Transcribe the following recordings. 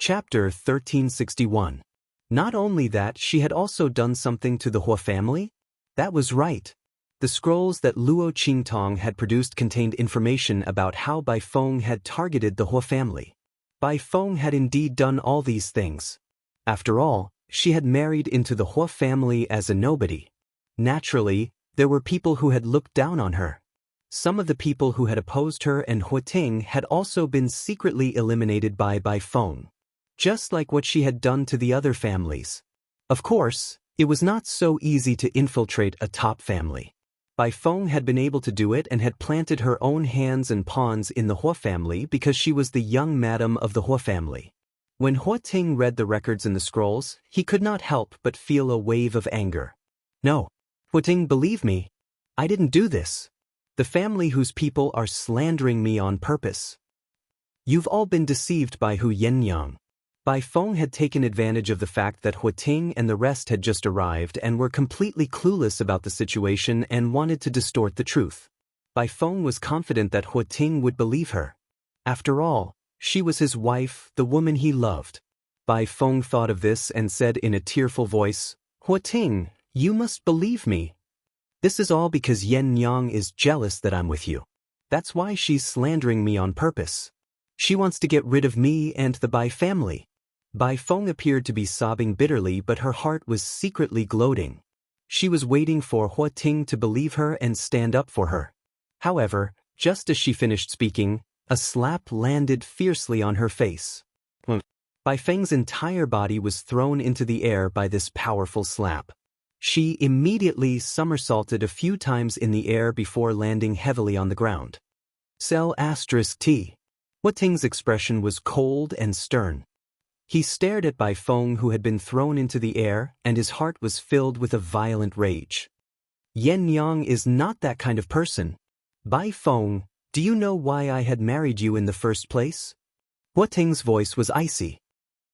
Chapter 1361. Not only that, she had also done something to the Hua family? That was right. The scrolls that Luo Qingtong had produced contained information about how Bai Feng had targeted the Hua family. Bai Feng had indeed done all these things. After all, she had married into the Hua family as a nobody. Naturally, there were people who had looked down on her. Some of the people who had opposed her and Hua Ting had also been secretly eliminated by Bai Feng, just like what she had done to the other families. Of course, it was not so easy to infiltrate a top family. Bai Feng had been able to do it and had planted her own hands and pawns in the Hua family because she was the young madam of the Hua family. When Hua Ting read the records in the scrolls, he could not help but feel a wave of anger. No, Hua Ting, believe me, I didn't do this. The family whose people are slandering me on purpose. You've all been deceived by Hu Yenyang. Bai Feng had taken advantage of the fact that Hua Ting and the rest had just arrived and were completely clueless about the situation and wanted to distort the truth. Bai Feng was confident that Hua Ting would believe her. After all, she was his wife, the woman he loved. Bai Feng thought of this and said in a tearful voice, Hua Ting, you must believe me. This is all because Yen Yang is jealous that I'm with you. That's why she's slandering me on purpose. She wants to get rid of me and the Bai family. Bai Feng appeared to be sobbing bitterly, but her heart was secretly gloating. She was waiting for Hua Ting to believe her and stand up for her. However, just as she finished speaking, a slap landed fiercely on her face. Bai Feng's entire body was thrown into the air by this powerful slap. She immediately somersaulted a few times in the air before landing heavily on the ground. T. Hua Ting's expression was cold and stern. He stared at Bai Feng, who had been thrown into the air, and his heart was filled with a violent rage. Yen Yang is not that kind of person. Bai Feng, do you know why I had married you in the first place? Hua Ting's voice was icy.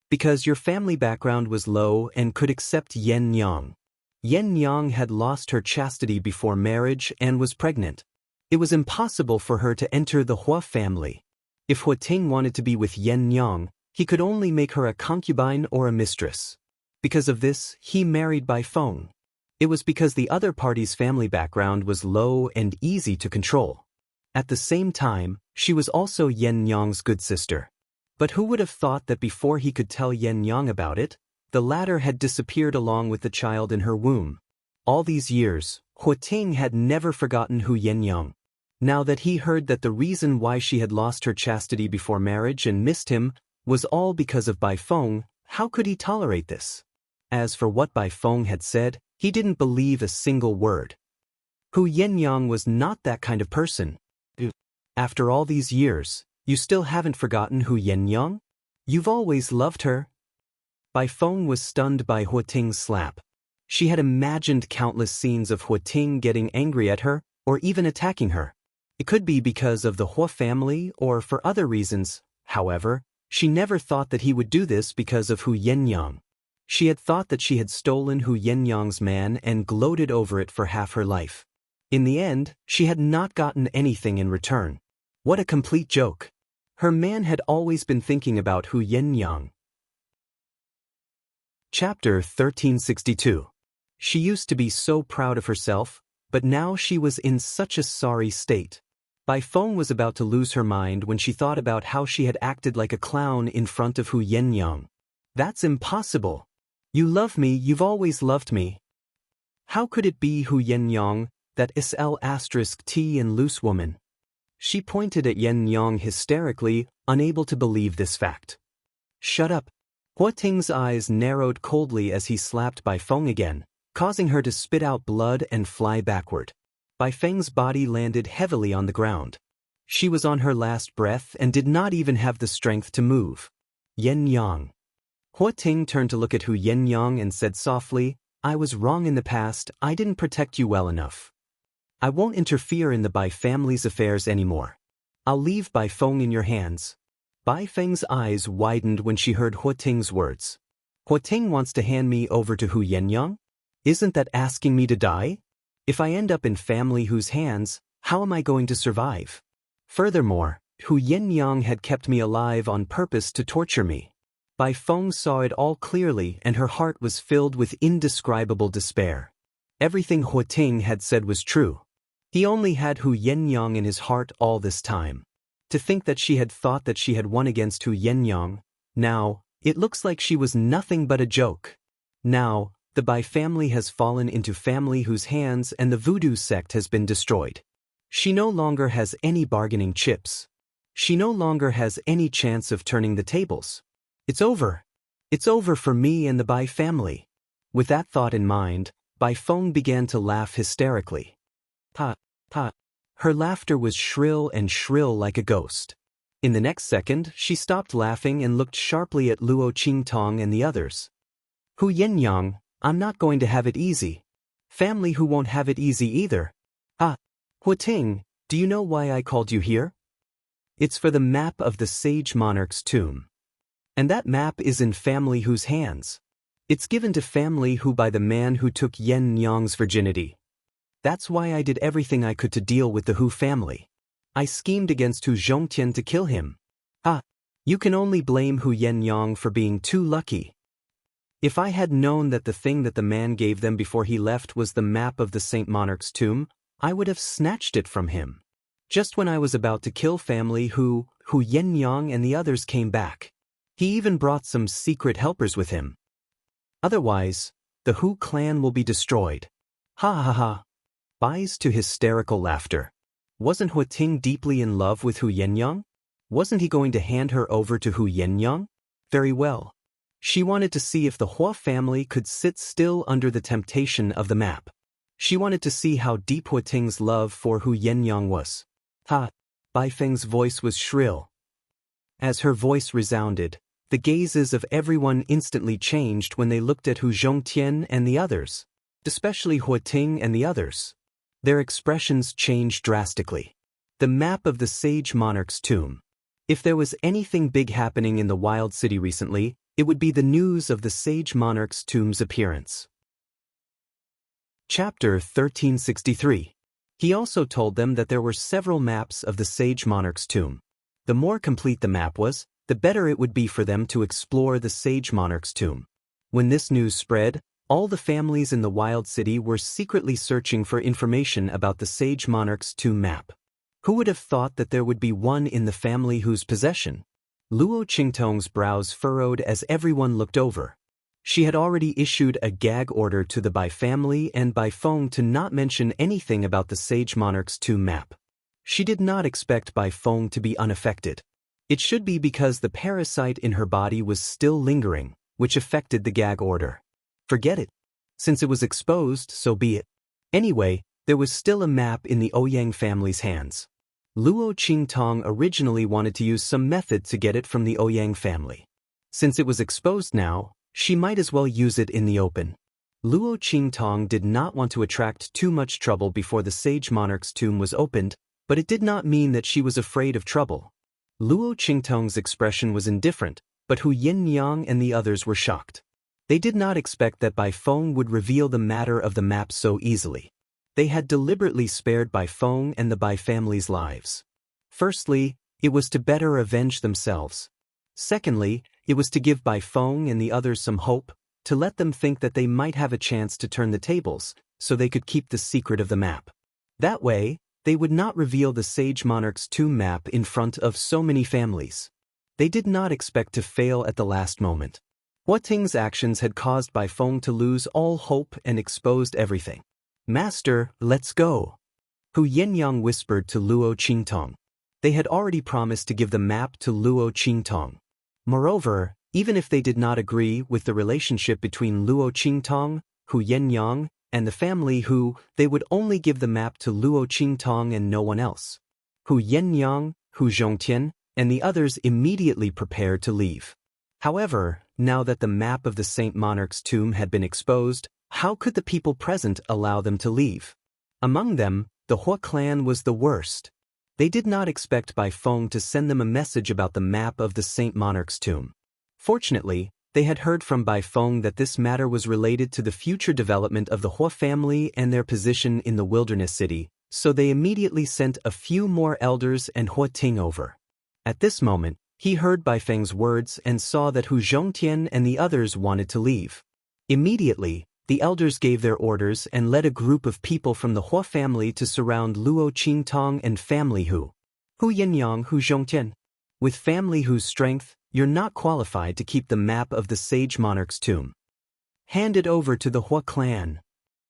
Because your family background was low and could accept Yen Yang. Yen Yang had lost her chastity before marriage and was pregnant. It was impossible for her to enter the Hua family. If Hua Ting wanted to be with Yen Yang, he could only make her a concubine or a mistress. Because of this, he married Bai Feng. It was because the other party's family background was low and easy to control. At the same time, she was also Yen Yang's good sister. But who would have thought that before he could tell Yen Yang about it, the latter had disappeared along with the child in her womb. All these years, Hua Ting had never forgotten Hu Yenyang. Now that he heard that the reason why she had lost her chastity before marriage and missed him was all because of Bai Feng, how could he tolerate this? As for what Bai Feng had said, he didn't believe a single word. Hu Yenyang was not that kind of person. After all these years, you still haven't forgotten Hu Yenyang? You've always loved her. Bai Feng was stunned by Hua Ting's slap. She had imagined countless scenes of Hua Ting getting angry at her, or even attacking her. It could be because of the Hua family or for other reasons. However, she never thought that he would do this because of Hu Yenyang. She had thought that she had stolen Hu Yenyang's man and gloated over it for half her life. In the end, she had not gotten anything in return. What a complete joke. Her man had always been thinking about Hu Yenyang. Chapter 1362. She used to be so proud of herself, but now she was in such a sorry state. Bai Feng was about to lose her mind when she thought about how she had acted like a clown in front of Hu Yenyang. That's impossible. You love me, you've always loved me. How could it be Hu Yenyang, that SL*T and loose woman? She pointed at Yenyang hysterically, unable to believe this fact. Shut up. Hua Ting's eyes narrowed coldly as he slapped Bai Feng again, causing her to spit out blood and fly backward. Bai Feng's body landed heavily on the ground. She was on her last breath and did not even have the strength to move. Yen Yang. Hua Ting turned to look at Hu Yenyang and said softly, I was wrong in the past, I didn't protect you well enough. I won't interfere in the Bai family's affairs anymore. I'll leave Bai Feng in your hands. Bai Feng's eyes widened when she heard Hua Ting's words. Hua Ting wants to hand me over to Hu Yenyang? Isn't that asking me to die? If I end up in family whose hands, how am I going to survive? Furthermore, Hu Yenyang had kept me alive on purpose to torture me. Bai Feng saw it all clearly and her heart was filled with indescribable despair. Everything Hua Ting had said was true. He only had Hu Yenyang in his heart all this time. To think that she had thought that she had won against Hu Yenyang, now, it looks like she was nothing but a joke. Now, the Bai family has fallen into family whose hands and the voodoo sect has been destroyed. She no longer has any bargaining chips. She no longer has any chance of turning the tables. It's over. It's over for me and the Bai family. With that thought in mind, Bai Feng began to laugh hysterically. Ta, ta. Her laughter was shrill and shrill like a ghost. In the next second, she stopped laughing and looked sharply at Luo Qingtong and the others. Hu Yenyang, I'm not going to have it easy. Family who won't have it easy either. Hua Ting, do you know why I called you here? It's for the map of the sage monarch's tomb. And that map is in family whose hands. It's given to family who by the man who took Yen Nyang's virginity. That's why I did everything I could to deal with the Hu family. I schemed against Hu Zhongtian to kill him. You can only blame Hu Yenyang for being too lucky. If I had known that the thing that the man gave them before he left was the map of the Saint Monarch's tomb, I would have snatched it from him. Just when I was about to kill family Hu Yenyang and the others came back. He even brought some secret helpers with him. Otherwise, the Hu clan will be destroyed. Ha ha ha. Bai's to hysterical laughter. Wasn't Hua Ting deeply in love with Hu Yenyang? Wasn't he going to hand her over to Hu Yenyang? Very well. She wanted to see if the Hua family could sit still under the temptation of the map. She wanted to see how deep Hua Ting's love for Hu Yenyang was. Bai Feng's voice was shrill. As her voice resounded, the gazes of everyone instantly changed when they looked at Hu Zhongtian and the others, especially Hua Ting and the others. Their expressions changed drastically. The map of the sage monarch's tomb. If there was anything big happening in the wild city recently, it would be the news of the sage monarch's tomb's appearance. Chapter 1363. He also told them that there were several maps of the sage monarch's tomb. The more complete the map was, the better it would be for them to explore the sage monarch's tomb. When this news spread, all the families in the wild city were secretly searching for information about the sage monarch's tomb map. Who would have thought that there would be one in the family whose possession? Luo Qingtong's brows furrowed as everyone looked over. She had already issued a gag order to the Bai family and Bai Feng to not mention anything about the sage monarch's tomb map. She did not expect Bai Feng to be unaffected. It should be because the parasite in her body was still lingering, which affected the gag order. Forget it. Since it was exposed, so be it. Anyway, there was still a map in the Ouyang family's hands. Luo Qingtong originally wanted to use some method to get it from the Ouyang family. Since it was exposed now, she might as well use it in the open. Luo Qingtong did not want to attract too much trouble before the sage monarch's tomb was opened, but it did not mean that she was afraid of trouble. Luo Qingtong's expression was indifferent, but Hu Yenyang and the others were shocked. They did not expect that Bai Feng would reveal the matter of the map so easily. They had deliberately spared Bai Feng and the Bai family's lives. Firstly, it was to better avenge themselves. Secondly, it was to give Bai Feng and the others some hope, to let them think that they might have a chance to turn the tables, so they could keep the secret of the map. That way, they would not reveal the sage monarch's tomb map in front of so many families. They did not expect to fail at the last moment. Hua Ting's actions had caused Bai Feng to lose all hope and exposed everything. Master, let's go. Hu Yenyang whispered to Luo Qingtong. They had already promised to give the map to Luo Qingtong. Moreover, even if they did not agree with the relationship between Luo Qingtong, Hu Yenyang, and the family they would only give the map to Luo Qingtong and no one else. Hu Yenyang, Hu Zhongtian, and the others immediately prepared to leave. However, now that the map of the Saint Monarch's tomb had been exposed, how could the people present allow them to leave? Among them, the Hua clan was the worst. They did not expect Bai Feng to send them a message about the map of the Saint Monarch's tomb. Fortunately, they had heard from Bai Feng that this matter was related to the future development of the Hua family and their position in the wilderness city, so they immediately sent a few more elders and Hua Ting over. At this moment, He heard Bai Feng's words and saw that Hu Zhongtian and the others wanted to leave. Immediately, the elders gave their orders and led a group of people from the Hua family to surround Luo Qingtong and family Hu Yinyang, Hu Zhongtian. With family Hu's strength, you're not qualified to keep the map of the sage monarch's tomb. Hand it over to the Hua clan.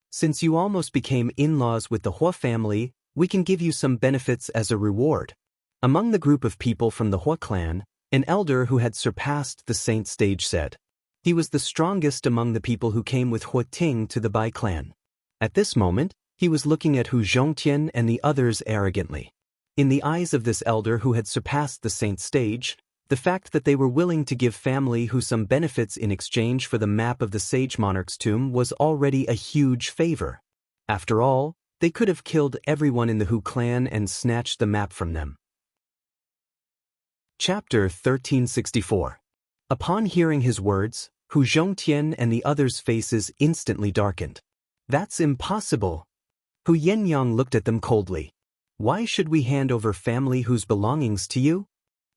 Since you almost became in-laws with the Hua family, we can give you some benefits as a reward. Among the group of people from the Hua clan, an elder who had surpassed the saint stage said. He was the strongest among the people who came with Hua Ting to the Bai clan. At this moment, he was looking at Hu Zhongtian and the others arrogantly. In the eyes of this elder who had surpassed the saint stage, the fact that they were willing to give family Hu some benefits in exchange for the map of the sage monarch's tomb was already a huge favor. After all, they could have killed everyone in the Hu clan and snatched the map from them. Chapter 1364. Upon hearing his words, Hu Zhongtian and the others' faces instantly darkened. That's impossible. Hu Yenyang looked at them coldly. Why should we hand over family Hu's belongings to you?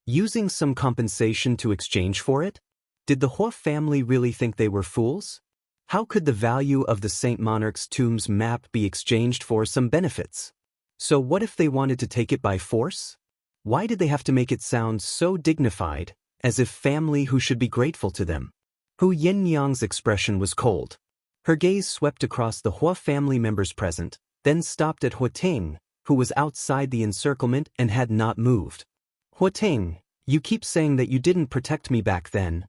Using some compensation to exchange for it? Did the Hua family really think they were fools? How could the value of the Saint Monarch's tomb's map be exchanged for some benefits? So what if they wanted to take it by force? Why did they have to make it sound so dignified, as if family Hu should be grateful to them? Hu Yinyang's expression was cold. Her gaze swept across the Hua family members present, then stopped at Hua Ting, who was outside the encirclement and had not moved. Hua Ting, you keep saying that you didn't protect me back then.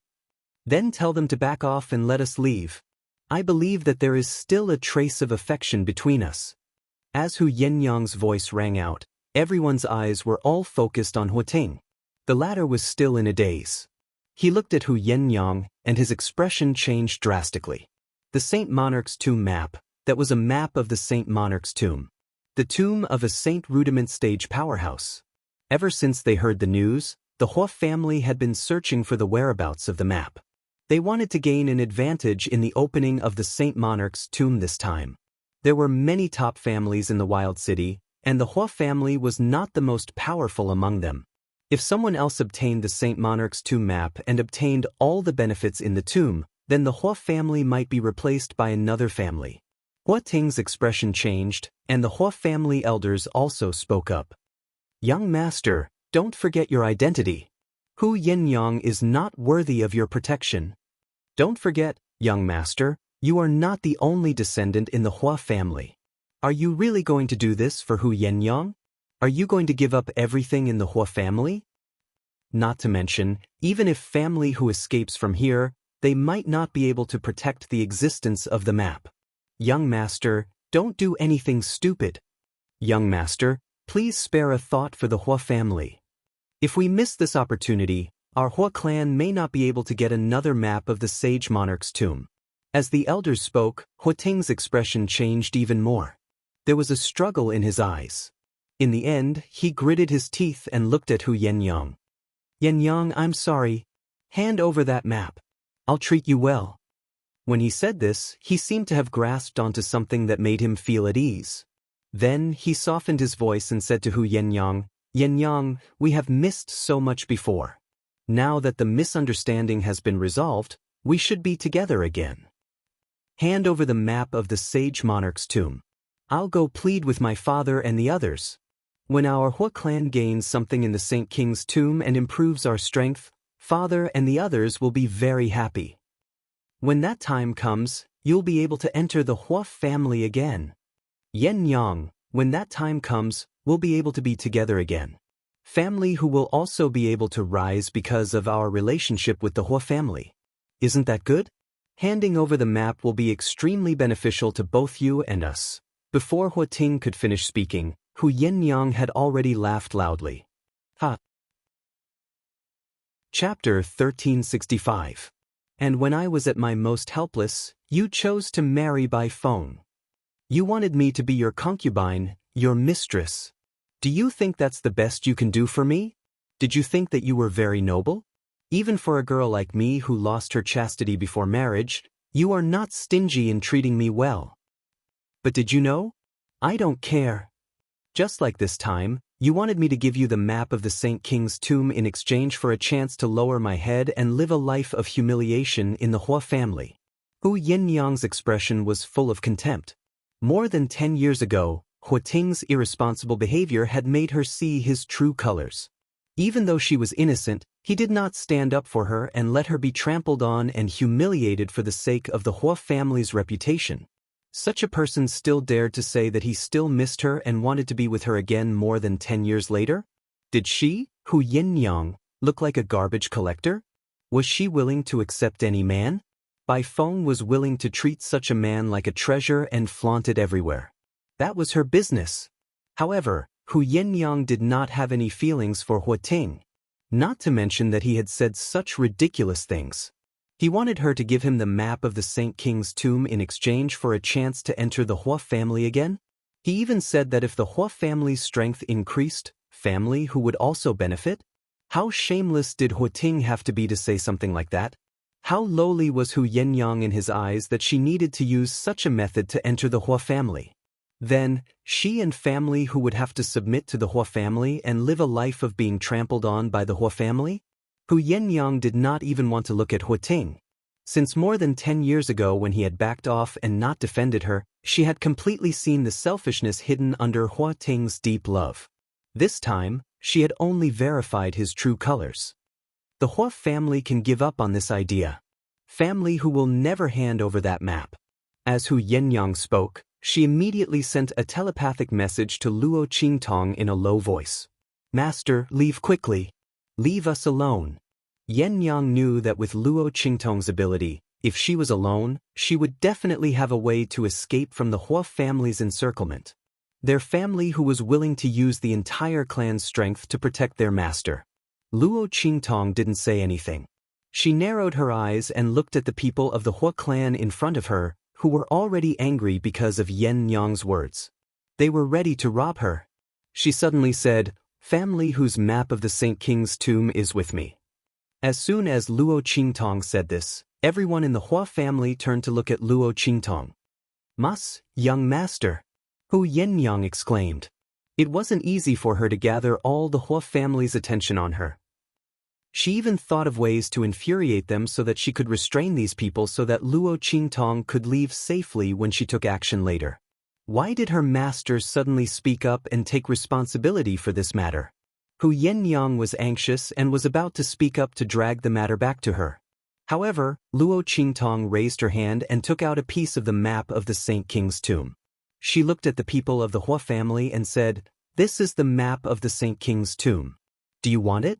Then tell them to back off and let us leave. I believe that there is still a trace of affection between us. As Hu Yenyang's voice rang out, everyone's eyes were all focused on Hua Ting. The latter was still in a daze. He looked at Hu Yenyang, and his expression changed drastically. The Saint Monarch's tomb map, that was a map of the Saint Monarch's tomb. The tomb of a Saint Rudiment stage powerhouse. Ever since they heard the news, the Hua family had been searching for the whereabouts of the map. They wanted to gain an advantage in the opening of the Saint Monarch's tomb this time. There were many top families in the Wild City, and the Hua family was not the most powerful among them. If someone else obtained the Saint Monarch's tomb map and obtained all the benefits in the tomb, then the Hua family might be replaced by another family. Hua Ting's expression changed, and the Hua family elders also spoke up. Young master, don't forget your identity. Hu Yinyang is not worthy of your protection. Don't forget, young master, you are not the only descendant in the Hua family. Are you really going to do this for Hu Yinyang? Are you going to give up everything in the Hua family? Not to mention, even if family Hu escapes from here, they might not be able to protect the existence of the map. Young master, don't do anything stupid. Young master, please spare a thought for the Hua family. If we miss this opportunity, our Hua clan may not be able to get another map of the Sage Monarch's tomb. As the elders spoke, Hua Ting's expression changed even more. There was a struggle in his eyes. In the end, he gritted his teeth and looked at Hu Yenyang. Yenyang, I'm sorry. Hand over that map. I'll treat you well. When he said this, he seemed to have grasped onto something that made him feel at ease. Then he softened his voice and said to Hu Yenyang, Yenyang, we have missed so much before. Now that the misunderstanding has been resolved, we should be together again. Hand over the map of the Sage Monarch's tomb. I'll go plead with my father and the others. When our Hua clan gains something in the Saint King's tomb and improves our strength, father and the others will be very happy. When that time comes, you'll be able to enter the Hua family again. Yenyang, when that time comes, we'll be able to be together again. Family who will also be able to rise because of our relationship with the Hua family. Isn't that good? Handing over the map will be extremely beneficial to both you and us. Before Hua Ting could finish speaking, Hu Yenyang had already laughed loudly. Ha! Chapter 1365. And when I was at my most helpless, you chose to marry by phone. You wanted me to be your concubine, your mistress. Do you think that's the best you can do for me? Did you think that you were very noble? Even for a girl like me who lost her chastity before marriage, you are not stingy in treating me well. But did you know? I don't care. Just like this time, You wanted me to give you the map of the Saint King's tomb in exchange for a chance to lower my head and live a life of humiliation in the Hua family. Hu Yinyang's expression was full of contempt. More than 10 years ago, Hua Ting's irresponsible behavior had made her see his true colors. Even though she was innocent, he did not stand up for her and let her be trampled on and humiliated for the sake of the Hua family's reputation. Such a person still dared to say that he still missed her and wanted to be with her again more than 10 years later? Did she, Hu Yinyang, look like a garbage collector? Was she willing to accept any man? Bai Feng was willing to treat such a man like a treasure and flaunt it everywhere. That was her business. However, Hu Yinyang did not have any feelings for Hua Ting. Not to mention that he had said such ridiculous things. He wanted her to give him the map of the Saint King's tomb in exchange for a chance to enter the Hua family again. He even said that if the Hua family's strength increased, family who would also benefit? How shameless did Hua Ting have to be to say something like that? How lowly was Hu Yinyang in his eyes that she needed to use such a method to enter the Hua family? Then, she and family who would have to submit to the Hua family and live a life of being trampled on by the Hua family? Hu Yinyang did not even want to look at Hua Ting. Since more than 10 years ago when he had backed off and not defended her, she had completely seen the selfishness hidden under Hua Ting's deep love. This time, she had only verified his true colors. The Hua family can give up on this idea. Family who will never hand over that map. As Hu Yinyang spoke, she immediately sent a telepathic message to Luo Qingtong in a low voice. "Master, leave quickly. Leave us alone." Yinyang knew that with Luo Qingtong's ability, if she was alone, she would definitely have a way to escape from the Hua family's encirclement. Their family who was willing to use the entire clan's strength to protect their master. Luo Qingtong didn't say anything. She narrowed her eyes and looked at the people of the Hua clan in front of her, who were already angry because of Yinyang's words. They were ready to rob her. She suddenly said, "Family whose map of the Saint King's tomb is with me." As soon as Luo Qingtong said this, everyone in the Hua family turned to look at Luo Qingtong. "Mas, young master," Hu Yinyang exclaimed. It wasn't easy for her to gather all the Hua family's attention on her. She even thought of ways to infuriate them so that she could restrain these people so that Luo Qingtong could leave safely when she took action later. Why did her master suddenly speak up and take responsibility for this matter? Hu Yinyang was anxious and was about to speak up to drag the matter back to her. However, Luo Qingtong raised her hand and took out a piece of the map of the Saint King's tomb. She looked at the people of the Hua family and said, "This is the map of the Saint King's tomb. Do you want it?"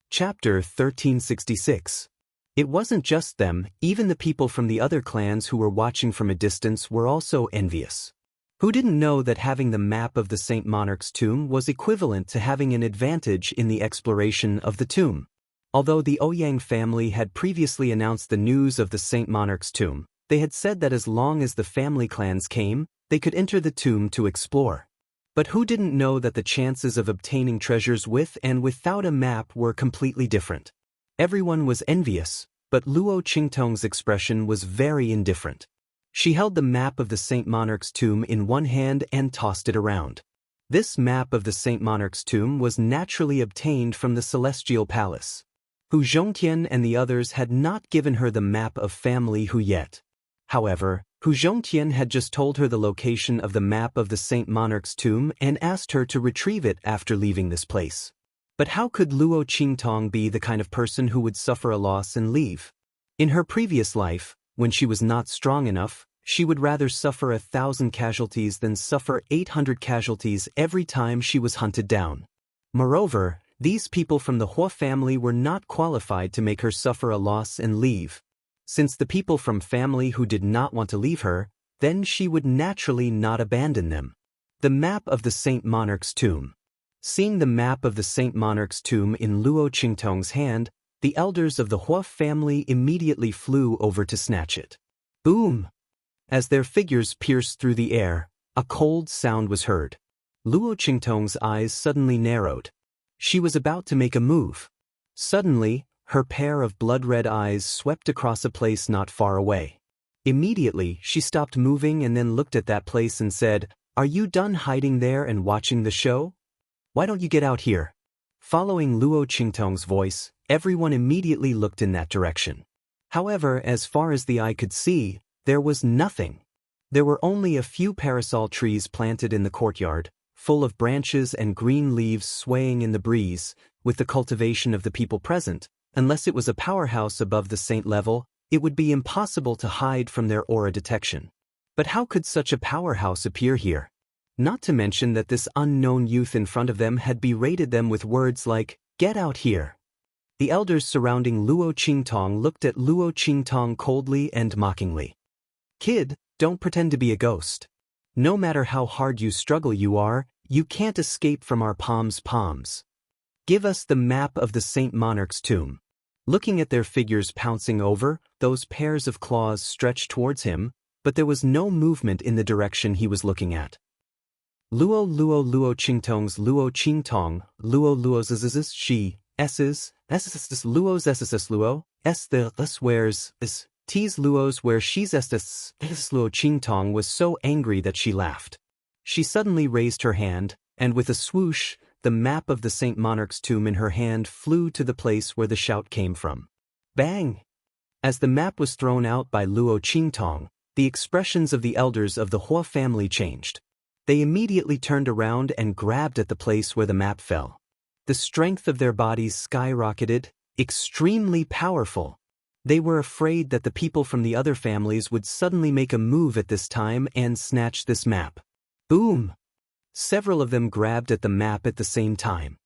Chapter 1366. It wasn't just them, even the people from the other clans who were watching from a distance were also envious. Who didn't know that having the map of the Saint Monarch's tomb was equivalent to having an advantage in the exploration of the tomb? Although the Ouyang family had previously announced the news of the Saint Monarch's tomb, they had said that as long as the family clans came, they could enter the tomb to explore. But who didn't know that the chances of obtaining treasures with and without a map were completely different? Everyone was envious, but Luo Qingtong's expression was very indifferent. She held the map of the Saint Monarch's tomb in one hand and tossed it around. This map of the Saint Monarch's tomb was naturally obtained from the Celestial Palace. Hu Zhongtian and the others had not given her the map of family Hu yet. However, Hu Zhongtian had just told her the location of the map of the Saint Monarch's tomb and asked her to retrieve it after leaving this place. But how could Luo Qingtong be the kind of person who would suffer a loss and leave? In her previous life, when she was not strong enough, she would rather suffer 1,000 casualties than suffer 800 casualties every time she was hunted down. Moreover, these people from the Hua family were not qualified to make her suffer a loss and leave. Since the people from family who did not want to leave her, then she would naturally not abandon them. The map of the Saint Monarch's tomb. Seeing the map of the Saint Monarch's tomb in Luo Qingtong's hand, the elders of the Hua family immediately flew over to snatch it. Boom! As their figures pierced through the air, a cold sound was heard. Luo Qingtong's eyes suddenly narrowed. She was about to make a move. Suddenly, her pair of blood-red eyes swept across a place not far away. Immediately, she stopped moving and then looked at that place and said, Are you done hiding there and watching the show? Why don't you get out here? Following Luo Qingtong's voice, everyone immediately looked in that direction. However, as far as the eye could see, there was nothing. There were only a few parasol trees planted in the courtyard, full of branches and green leaves swaying in the breeze. With the cultivation of the people present, unless it was a powerhouse above the saint level, it would be impossible to hide from their aura detection. But how could such a powerhouse appear here? Not to mention that this unknown youth in front of them had berated them with words like, "Get out here." The elders surrounding Luo Qingtong looked at Luo Qingtong coldly and mockingly. "Kid, don't pretend to be a ghost. No matter how hard you struggle you can't escape from our palms. Give us the map of the Saint Monarch's tomb." Looking at their figures pouncing over, those pairs of claws stretched towards him, but there was no movement in the direction he was looking at. Luo Qingtong's Luo Qingtong, Luo zzzz she, s's Luo's sss Luo, s the where's is, t's Luo's where she's estes. Luo Qingtong was so angry that she laughed. She suddenly raised her hand, and with a swoosh, the map of the Saint Monarch's tomb in her hand flew to the place where the shout came from. Bang! As the map was thrown out by Luo Qingtong, the expressions of the elders of the Hua family changed. They immediately turned around and grabbed at the place where the map fell. The strength of their bodies skyrocketed, extremely powerful. They were afraid that the people from the other families would suddenly make a move at this time and snatch this map. Boom! Several of them grabbed at the map at the same time.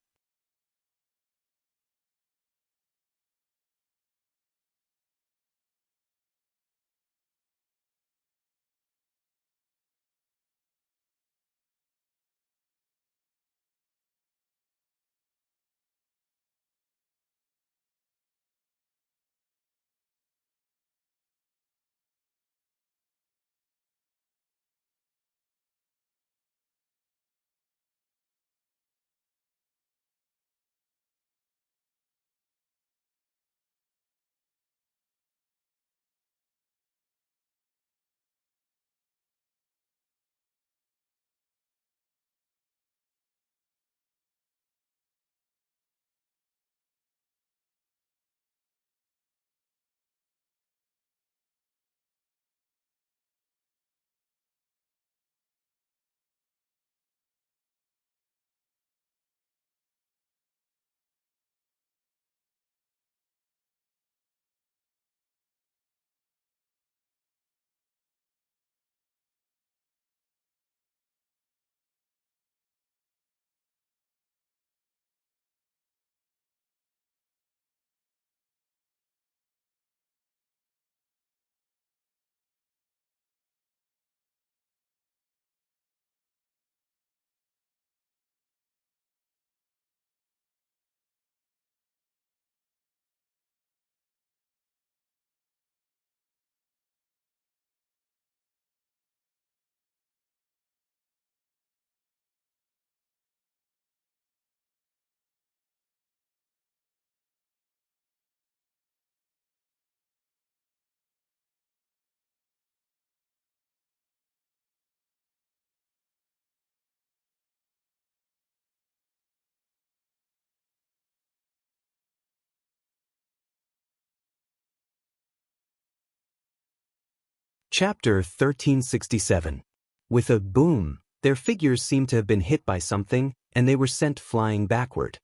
Chapter 1367. With a boom, their figures seemed to have been hit by something, and they were sent flying backward.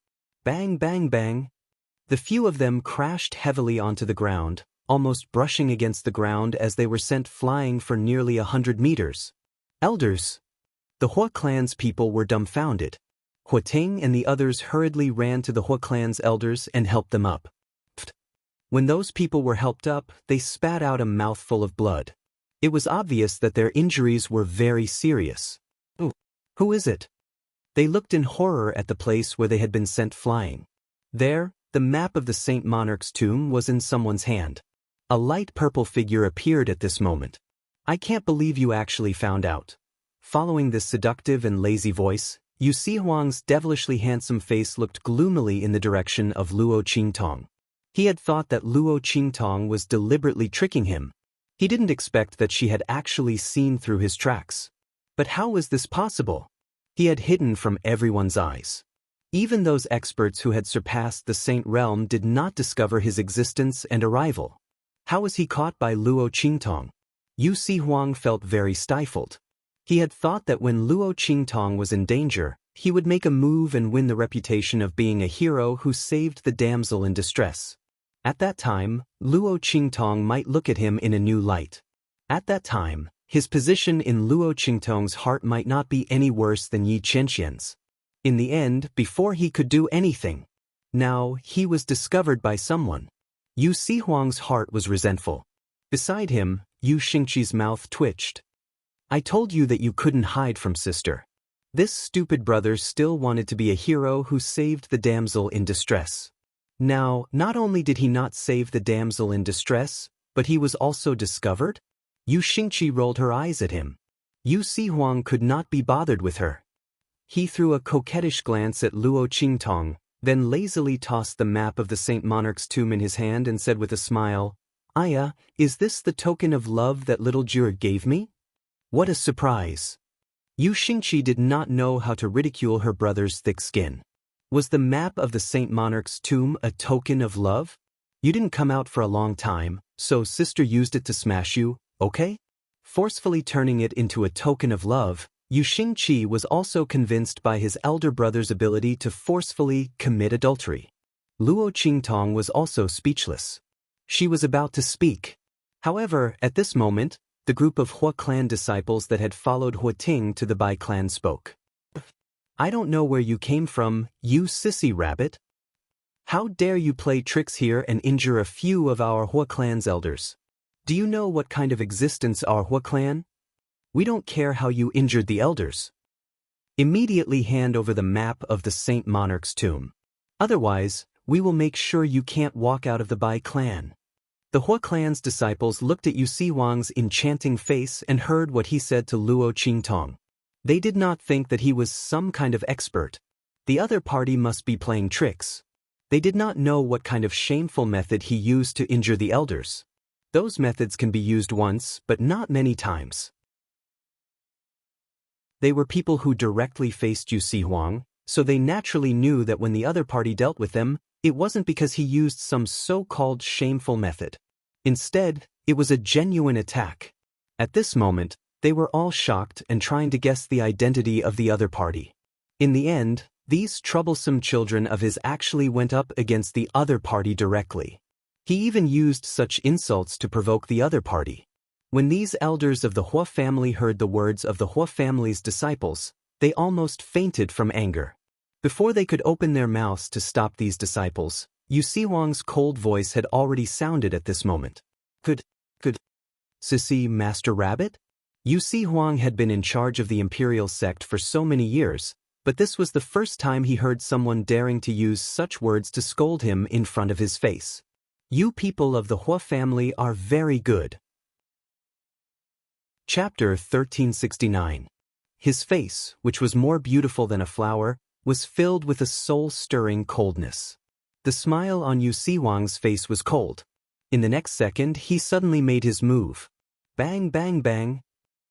Bang, bang, bang. The few of them crashed heavily onto the ground, almost brushing against the ground as they were sent flying for nearly 100 meters. Elders! The Hua clan's people were dumbfounded. Hua Ting and the others hurriedly ran to the Hua clan's elders and helped them up. When those people were helped up, they spat out a mouthful of blood. It was obvious that their injuries were very serious. Who is it? They looked in horror at the place where they had been sent flying. There, the map of the Saint Monarch's tomb was in someone's hand. A light purple figure appeared at this moment. "I can't believe you actually found out." Following this seductive and lazy voice, Yu Si Huang's devilishly handsome face looked gloomily in the direction of Luo Qingtong. He had thought that Luo Qingtong was deliberately tricking him. He didn't expect that she had actually seen through his tracks. But how was this possible? He had hidden from everyone's eyes. Even those experts who had surpassed the Saint Realm did not discover his existence and arrival. How was he caught by Luo Qingtong? Yu Si Huang felt very stifled. He had thought that when Luo Qingtong was in danger, he would make a move and win the reputation of being a hero who saved the damsel in distress. At that time, Luo Qingtong might look at him in a new light. At that time, his position in Luo Qingtong's heart might not be any worse than Yi Qianxian's. In the end, before he could do anything, now he was discovered by someone. Yu Si Huang's heart was resentful. Beside him, Yu Xingqi's mouth twitched. I told you that you couldn't hide from sister. This stupid brother still wanted to be a hero who saved the damsel in distress. Now, not only did he not save the damsel in distress, but he was also discovered? Yu Xingqi rolled her eyes at him. Yu Si Huang could not be bothered with her. He threw a coquettish glance at Luo Qingtong, then lazily tossed the map of the Saint Monarch's tomb in his hand and said with a smile, Aya, is this the token of love that little Jur gave me? What a surprise! Yu Xingqi did not know how to ridicule her brother's thick skin. Was the map of the Saint Monarch's tomb a token of love? You didn't come out for a long time, so sister used it to smash you, okay? Forcefully turning it into a token of love, Yu Xingqi was also convinced by his elder brother's ability to forcefully commit adultery. Luo Qingtong was also speechless. She was about to speak. However, at this moment, the group of Hua clan disciples that had followed Hua Ting to the Bai clan spoke. I don't know where you came from, you sissy rabbit. How dare you play tricks here and injure a few of our Hua clan's elders? Do you know what kind of existence our Hua clan? We don't care how you injured the elders. Immediately hand over the map of the Saint Monarch's tomb. Otherwise, we will make sure you can't walk out of the Bai clan. The Hua clan's disciples looked at Yu Si Huang's enchanting face and heard what he said to Luo Qingtong. They did not think that he was some kind of expert. The other party must be playing tricks. They did not know what kind of shameful method he used to injure the elders. Those methods can be used once, but not many times. They were people who directly faced Yu Si Huang, so they naturally knew that when the other party dealt with them, it wasn't because he used some so-called shameful method. Instead, it was a genuine attack. At this moment, they were all shocked and trying to guess the identity of the other party. In the end, these troublesome children of his actually went up against the other party directly. He even used such insults to provoke the other party. When these elders of the Hua family heard the words of the Hua family's disciples, they almost fainted from anger. Before they could open their mouths to stop these disciples, Yu Si Huang's cold voice had already sounded at this moment. Could, Sissy Master Rabbit? Yu Si Huang had been in charge of the imperial sect for so many years, but this was the first time he heard someone daring to use such words to scold him in front of his face. You people of the Hua family are very good. Chapter 1369. His face, which was more beautiful than a flower, was filled with a soul-stirring coldness. The smile on Yu Si Huang's face was cold. In the next second, he suddenly made his move. Bang, bang, bang.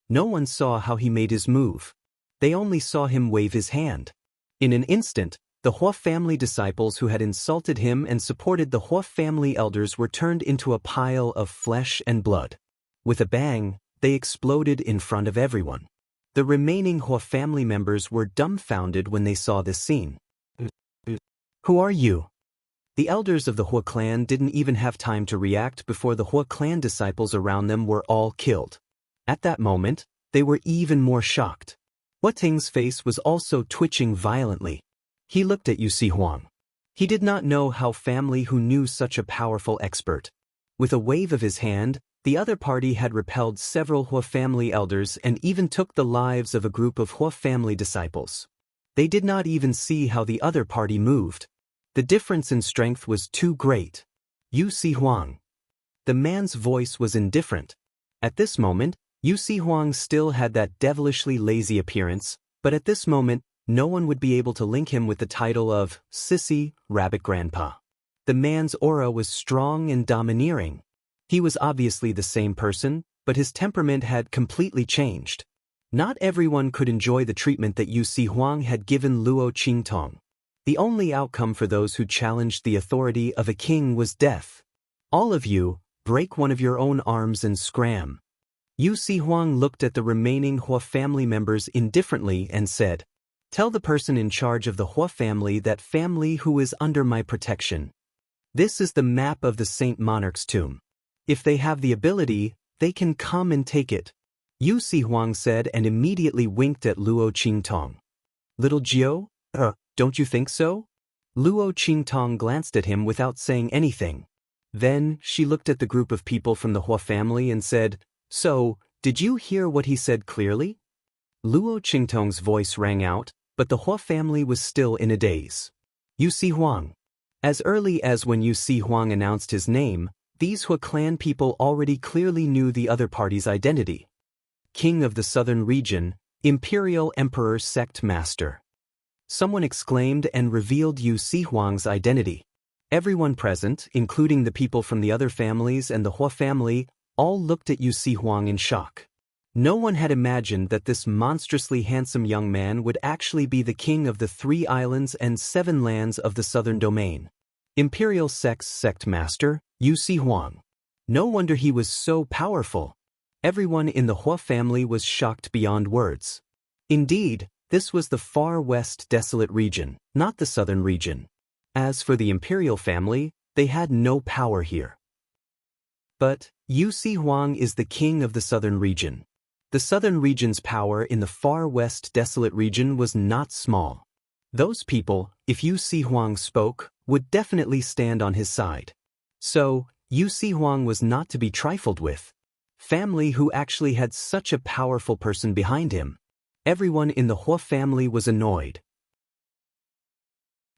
No one saw how he made his move. They only saw him wave his hand. In an instant, the Hua family disciples who had insulted him and supported the Hua family elders were turned into a pile of flesh and blood. With a bang, they exploded in front of everyone. The remaining Hua family members were dumbfounded when they saw this scene. Who are you? The elders of the Hua clan didn't even have time to react before the Hua clan disciples around them were all killed. At that moment, they were even more shocked. Hua Ting's face was also twitching violently. He looked at Yu Si Huang. He did not know how family who knew such a powerful expert. With a wave of his hand, the other party had repelled several Hua family elders and even took the lives of a group of Hua family disciples. They did not even see how the other party moved. The difference in strength was too great. Yu Si Huang. The man's voice was indifferent. At this moment, Yu Si Huang still had that devilishly lazy appearance, but at this moment, no one would be able to link him with the title of Sissy Rabbit Grandpa. The man's aura was strong and domineering. He was obviously the same person, but his temperament had completely changed. Not everyone could enjoy the treatment that Yu Si Huang had given Luo Qingtong. The only outcome for those who challenged the authority of a king was death. All of you, break one of your own arms and scram. Yu Si Huang looked at the remaining Hua family members indifferently and said, "Tell the person in charge of the Hua family that family who is under my protection. This is the map of the Saint Monarch's tomb. If they have the ability, they can come and take it." Yu Si Huang said and immediately winked at Luo Qingtong. "Little Jiao? Don't you think so?" Luo Qingtong glanced at him without saying anything. Then, she looked at the group of people from the Hua family and said, "So, did you hear what he said clearly?" Luo Qingtong's voice rang out, but the Hua family was still in a daze. Yu Si Huang. As early as when Yu Si Huang announced his name, these Hua clan people already clearly knew the other party's identity. King of the Southern Region, Imperial Emperor Sect Master. Someone exclaimed and revealed Yu Si Huang's identity. Everyone present, including the people from the other families and the Hua family, all looked at Yu Si Huang in shock. No one had imagined that this monstrously handsome young man would actually be the king of the 3 islands and 7 lands of the Southern Domain. Imperial Sect Master, Yu Si Huang. No wonder he was so powerful. Everyone in the Hua family was shocked beyond words. Indeed, this was the far west desolate region, not the southern region. As for the imperial family, they had no power here. But Yu Si Huang is the king of the southern region. The southern region's power in the far west desolate region was not small. Those people, if Yu Si Huang spoke, would definitely stand on his side. So, Yu Si Huang was not to be trifled with. Family who actually had such a powerful person behind him. Everyone in the Hua family was annoyed.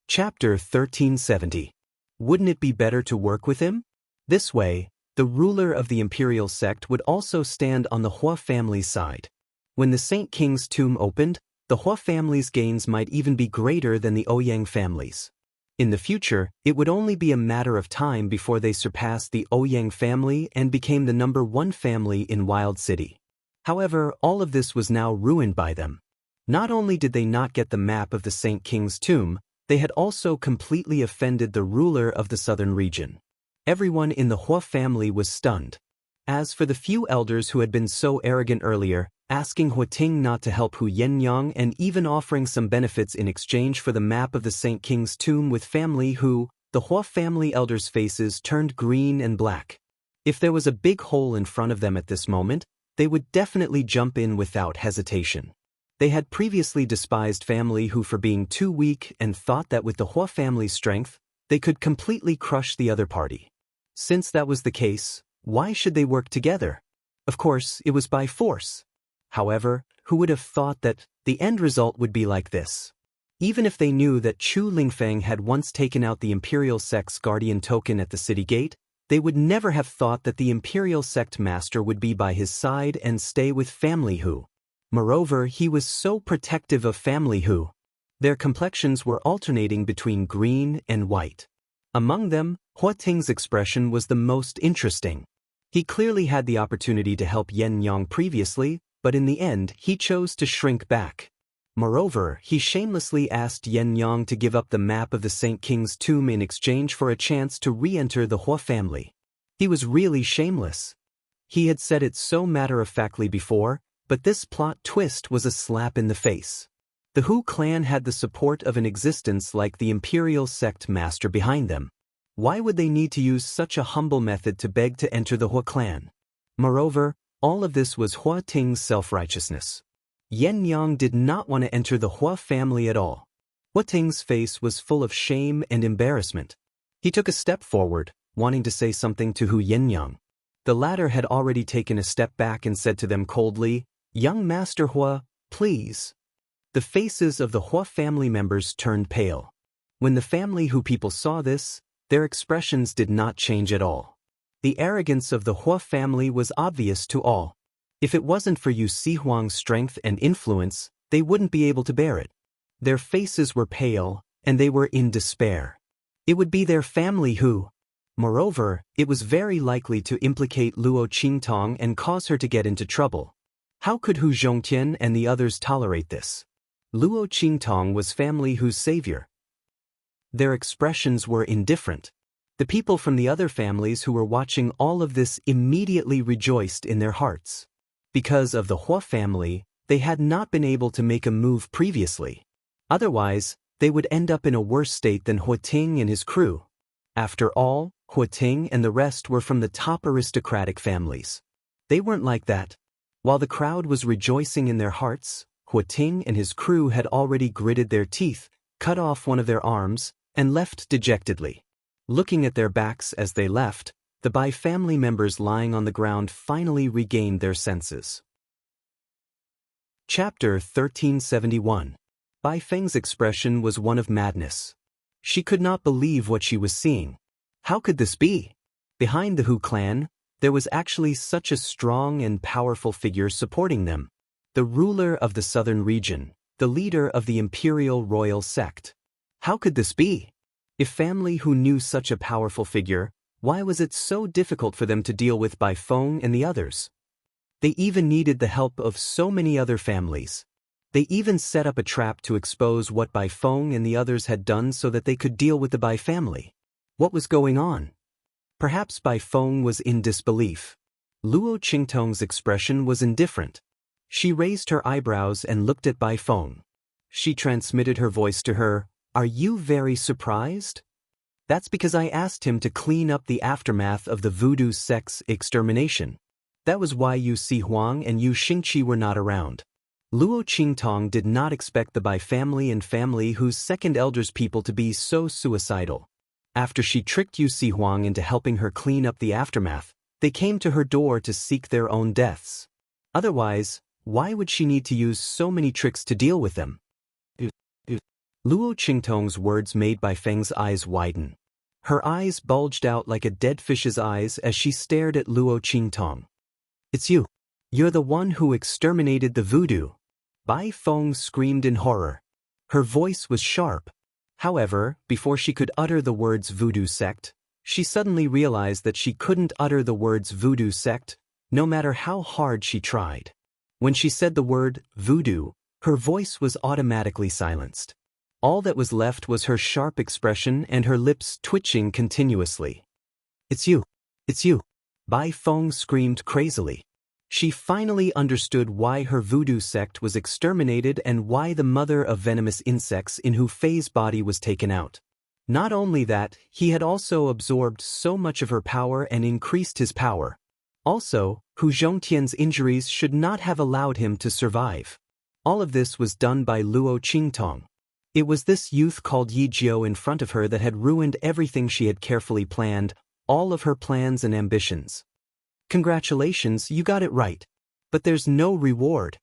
Chapter 1370. Wouldn't it be better to work with him? This way, the ruler of the imperial sect would also stand on the Hua family's side. When the Saint King's tomb opened, the Hua family's gains might even be greater than the Ouyang family's. In the future, it would only be a matter of time before they surpassed the Ouyang family and became the #1 family in Wild City. However, all of this was now ruined by them. Not only did they not get the map of the Saint King's tomb, they had also completely offended the ruler of the southern region. Everyone in the Hua family was stunned. As for the few elders who had been so arrogant earlier, asking Huating not to help Hu Yenyang and even offering some benefits in exchange for the map of the Saint King's tomb with family who, the Hua family elders' faces turned green and black. If there was a big hole in front of them at this moment, they would definitely jump in without hesitation. They had previously despised family who for being too weak and thought that with the Hua family's strength, they could completely crush the other party. Since that was the case, why should they work together? Of course, it was by force. However, who would have thought that the end result would be like this? Even if they knew that Chu Lingfeng had once taken out the Imperial Sect's guardian token at the city gate, they would never have thought that the Imperial Sect Master would be by his side and stay with family Hu. Moreover, he was so protective of family Hu. Their complexions were alternating between green and white. Among them, Hua Ting's expression was the most interesting. He clearly had the opportunity to help Yen Yang previously, but in the end, he chose to shrink back. Moreover, he shamelessly asked Yen Yang to give up the map of the Saint King's tomb in exchange for a chance to re-enter the Hua family. He was really shameless. He had said it so matter-of-factly before, but this plot twist was a slap in the face. The Hu clan had the support of an existence like the Imperial Sect Master behind them. Why would they need to use such a humble method to beg to enter the Hua clan? Moreover, all of this was Hua Ting's self-righteousness. Yen Yang did not want to enter the Hua family at all. Hua Ting's face was full of shame and embarrassment. He took a step forward, wanting to say something to Hu Yenyang. The latter had already taken a step back and said to them coldly, "Young Master Hua, please." The faces of the Hua family members turned pale. When the family Hu people saw this, their expressions did not change at all. The arrogance of the Hua family was obvious to all. If it wasn't for Yu Si Huang's strength and influence, they wouldn't be able to bear it. Their faces were pale, and they were in despair. It would be their family who. Moreover, it was very likely to implicate Luo Qingtong and cause her to get into trouble. How could Hu Zhongtian and the others tolerate this? Luo Qingtong was family Hu's savior. Their expressions were indifferent. The people from the other families who were watching all of this immediately rejoiced in their hearts. Because of the Hua family, they had not been able to make a move previously. Otherwise, they would end up in a worse state than Hua Ting and his crew. After all, Hua Ting and the rest were from the top aristocratic families. They weren't like that. While the crowd was rejoicing in their hearts, Hua Ting and his crew had already gritted their teeth, cut off one of their arms, and left dejectedly. Looking at their backs as they left, the Bai family members lying on the ground finally regained their senses. Chapter 1371. Bai Feng's expression was one of madness. She could not believe what she was seeing. How could this be? Behind the Hu clan, there was actually such a strong and powerful figure supporting them. The ruler of the southern region, the leader of the imperial royal sect. How could this be? If family Hu knew such a powerful figure, why was it so difficult for them to deal with Bai Feng and the others? They even needed the help of so many other families. They even set up a trap to expose what Bai Feng and the others had done so that they could deal with the Bai family. What was going on? Perhaps Bai Feng was in disbelief. Luo Qingtong's expression was indifferent. She raised her eyebrows and looked at Bai Feng. She transmitted her voice to her. Are you very surprised? That's because I asked him to clean up the aftermath of the voodoo sect's extermination. That was why Yu Si Huang and Yu Xingqi were not around. Luo Qingtong did not expect the Bai family and family Hu's second elders people to be so suicidal. After she tricked Yu Si Huang into helping her clean up the aftermath, they came to her door to seek their own deaths. Otherwise, why would she need to use so many tricks to deal with them? Luo Qingtong's words made Bai Feng's eyes widen. Her eyes bulged out like a dead fish's eyes as she stared at Luo Qingtong. It's you. You're the one who exterminated the voodoo. Bai Feng screamed in horror. Her voice was sharp. However, before she could utter the words voodoo sect, she suddenly realized that she couldn't utter the words voodoo sect, no matter how hard she tried. When she said the word voodoo, her voice was automatically silenced. All that was left was her sharp expression and her lips twitching continuously. It's you. It's you. Bai Feng screamed crazily. She finally understood why her voodoo sect was exterminated and why the mother of venomous insects in Hu Fei's body was taken out. Not only that, he had also absorbed so much of her power and increased his power. Also, Hu Zhongtian's injuries should not have allowed him to survive. All of this was done by Luo Qingtong. It was this youth called Yi Jiao in front of her that had ruined everything she had carefully planned, all of her plans and ambitions. Congratulations, you got it right. But there's no reward.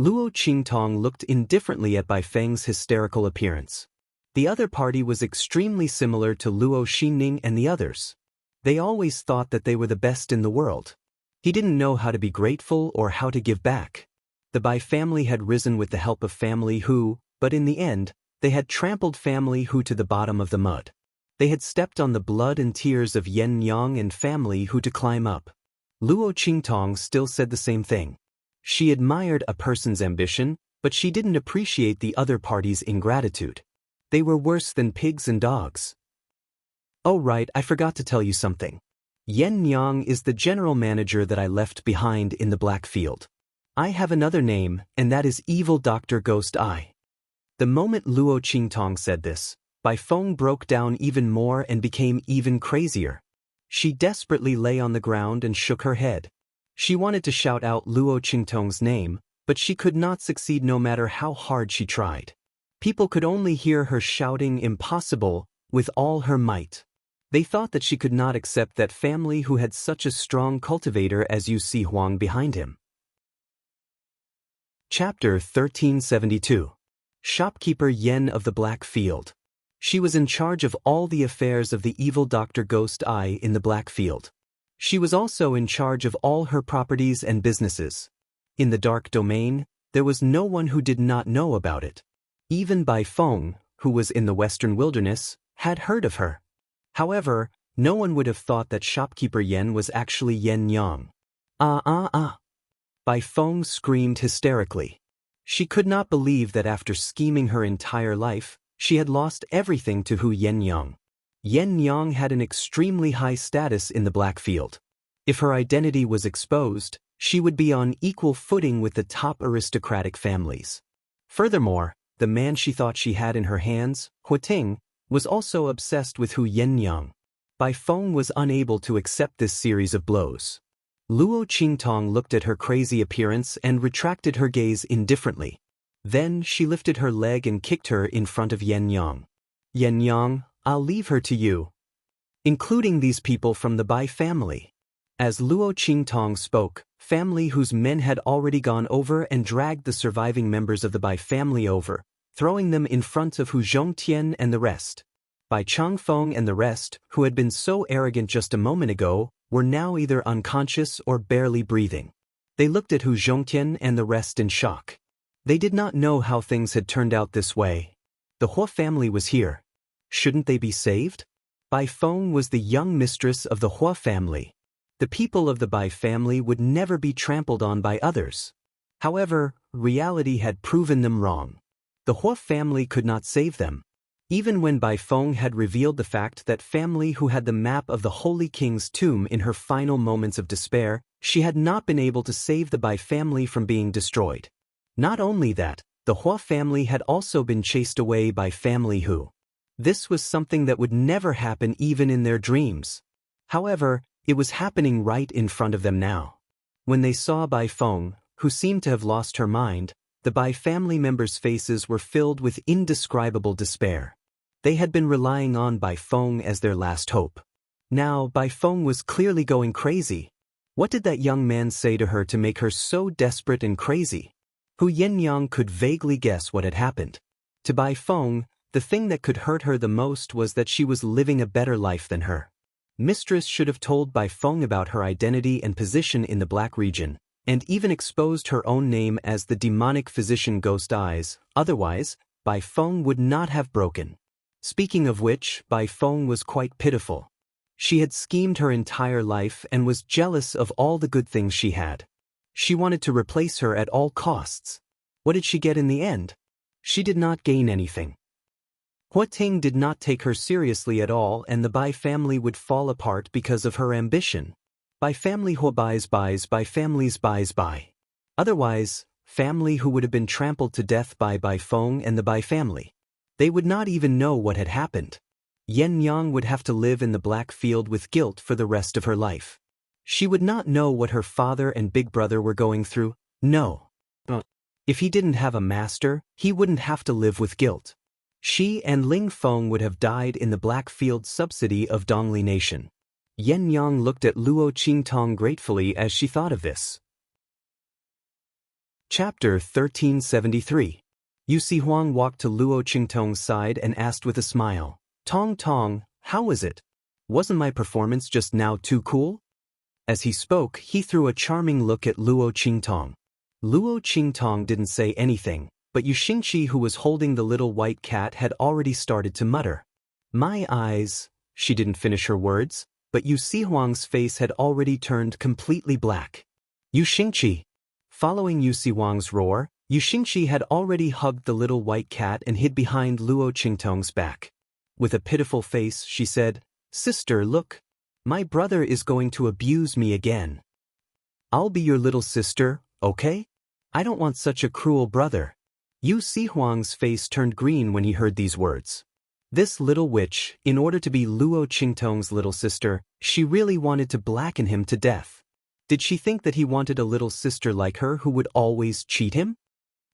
Luo Qingtong looked indifferently at Bai Feng's hysterical appearance. The other party was extremely similar to Luo Xinning and the others. They always thought that they were the best in the world. He didn't know how to be grateful or how to give back. The Bai family had risen with the help of family Hu, but in the end, they had trampled family Hu to the bottom of the mud. They had stepped on the blood and tears of Yen Yang and family Hu to climb up. Luo Qingtong still said the same thing. She admired a person's ambition, but she didn't appreciate the other party's ingratitude. They were worse than pigs and dogs. Oh right, I forgot to tell you something. Yen Yang is the general manager that I left behind in the Black Field. I have another name, and that is Evil Dr. Ghost Eye. The moment Luo Qingtong said this, Bai Feng broke down even more and became even crazier. She desperately lay on the ground and shook her head. She wanted to shout out Luo Qingtong's name, but she could not succeed no matter how hard she tried. People could only hear her shouting impossible with all her might. They thought that she could not accept that family who had such a strong cultivator as Yu Si Huang behind him. Chapter 1372. Shopkeeper Yen of the Black Field. She was in charge of all the affairs of the evil Dr. Ghost Eye in the Black Field. She was also in charge of all her properties and businesses. In the dark domain, there was no one who did not know about it. Even Bai Feng, who was in the western wilderness, had heard of her. However, no one would have thought that shopkeeper Yen was actually Yen Yang. Bai Feng screamed hysterically. She could not believe that after scheming her entire life, she had lost everything to Hu Yenyang. Yenyang had an extremely high status in the Black Field. If her identity was exposed, she would be on equal footing with the top aristocratic families. Furthermore, the man she thought she had in her hands, Huating, was also obsessed with Hu Yenyang. Bai Feng was unable to accept this series of blows. Luo Qingtong looked at her crazy appearance and retracted her gaze indifferently. Then she lifted her leg and kicked her in front of Yenyang. Yenyang, I'll leave her to you. Including these people from the Bai family. As Luo Qingtong spoke, family whose men had already gone over and dragged the surviving members of the Bai family over, throwing them in front of Hu Zhongtian and the rest. Bai Changfeng and the rest, who had been so arrogant just a moment ago, were now either unconscious or barely breathing. They looked at Hu Zhongtian and the rest in shock. They did not know how things had turned out this way. The Hua family was here. Shouldn't they be saved? Bai Feng was the young mistress of the Hua family. The people of the Bai family would never be trampled on by others. However, reality had proven them wrong. The Hua family could not save them. Even when Bai Feng had revealed the fact that family who had the map of the Holy King's tomb in her final moments of despair, she had not been able to save the Bai family from being destroyed. Not only that, the Hua family had also been chased away by family Hu. This was something that would never happen even in their dreams. However, it was happening right in front of them now. When they saw Bai Feng, who seemed to have lost her mind, the Bai family members' faces were filled with indescribable despair. They had been relying on Bai Feng as their last hope. Now Bai Feng was clearly going crazy. What did that young man say to her to make her so desperate and crazy? Hu Yenyang could vaguely guess what had happened. To Bai Feng, the thing that could hurt her the most was that she was living a better life than her. Mistress should have told Bai Feng about her identity and position in the Black region, and even exposed her own name as the demonic physician Ghost Eyes, otherwise, Bai Feng would not have broken. Speaking of which, Bai Feng was quite pitiful. She had schemed her entire life and was jealous of all the good things she had. She wanted to replace her at all costs. What did she get in the end? She did not gain anything. Huating did not take her seriously at all, and the Bai family would fall apart because of her ambition. Bai family Hua buys Bai families buys Bai. Otherwise, family who would have been trampled to death by Bai Feng and the Bai family. They would not even know what had happened. Yenyang would have to live in the Black Field with guilt for the rest of her life. She would not know what her father and big brother were going through. No. If he didn't have a master, he wouldn't have to live with guilt. She and Ling Feng would have died in the Black Field subsidy of Dongli Nation. Yenyang looked at Luo Qingtong gratefully as she thought of this. Chapter 1373. Yu Si Huang walked to Luo Qingtong's side and asked with a smile, "Tong Tong, how was it? Wasn't my performance just now too cool?" As he spoke, he threw a charming look at Luo Qingtong. Luo Qingtong didn't say anything, but Yu Xingqi, who was holding the little white cat, had already started to mutter. "My eyes." She didn't finish her words, but Yu Si Huang's face had already turned completely black. Yu Xingqi. Following Yu Si Huang's roar, Yu Xingqi had already hugged the little white cat and hid behind Luo Qingtong's back. With a pitiful face, she said, "Sister, look. My brother is going to abuse me again. I'll be your little sister, okay? I don't want such a cruel brother." Yu Si Huang's face turned green when he heard these words. This little witch, in order to be Luo Qingtong's little sister, she really wanted to blacken him to death. Did she think that he wanted a little sister like her who would always cheat him?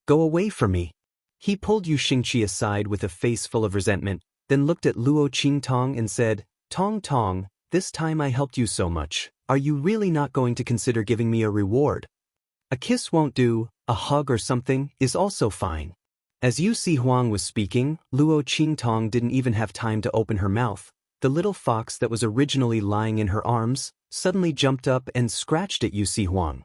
"Go away from me." He pulled Yu Xingqi aside with a face full of resentment, then looked at Luo Qingtong and said, "Tong Tong, this time I helped you so much. Are you really not going to consider giving me a reward? A kiss won't do, a hug or something is also fine." As Yu Si Huang was speaking, Luo Qingtong didn't even have time to open her mouth. The little fox that was originally lying in her arms suddenly jumped up and scratched at Yu Si Huang.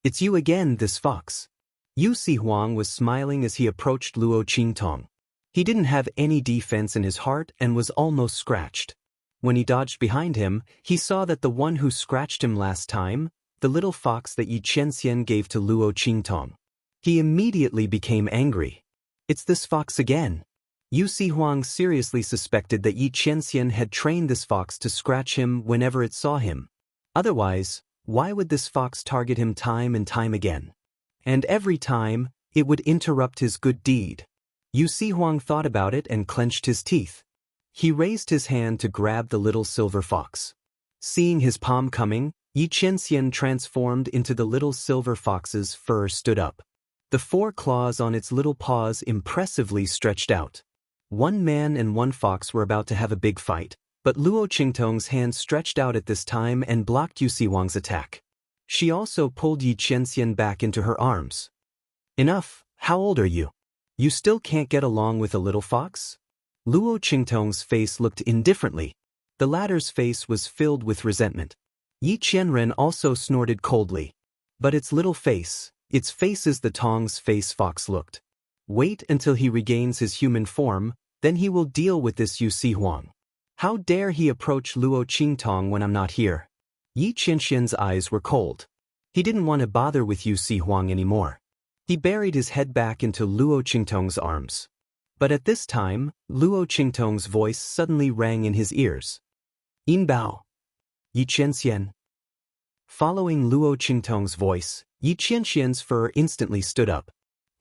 "It's you again, this fox." Yu Si Huang was smiling as he approached Luo Qingtong. He didn't have any defense in his heart and was almost scratched. When he dodged behind him, he saw that the one who scratched him last time, the little fox that Yi Qianxian gave to Luo Qingtong. He immediately became angry. It's this fox again. Yu Sihuang seriously suspected that Yi Qianxian had trained this fox to scratch him whenever it saw him. Otherwise, why would this fox target him time and time again? And every time, it would interrupt his good deed. Yu Sihuang thought about it and clenched his teeth. He raised his hand to grab the little silver fox. Seeing his palm coming, Yi Qianxian transformed into the little silver fox's fur stood up. The 4 claws on its little paws impressively stretched out. One man and one fox were about to have a big fight, but Luo Qingtong's hand stretched out at this time and blocked Yu Sihuang's attack. She also pulled Yi Qianxian back into her arms. Enough, how old are you? You still can't get along with a little fox? Luo Qingtong's face looked indifferently. The latter's face was filled with resentment. Yi Qianren also snorted coldly. But its little face, its face is the Tong's face fox looked. Wait until he regains his human form, then he will deal with this Yu Sihuang. How dare he approach Luo Qingtong when I'm not here? Yi Qianxian's eyes were cold. He didn't want to bother with Yu Sihuang anymore. He buried his head back into Luo Qingtong's arms. But at this time, Luo Qingtong's voice suddenly rang in his ears. Yin Bao. Yi Qianxian. Following Luo Qingtong's voice, Yi Qianxian's fur instantly stood up.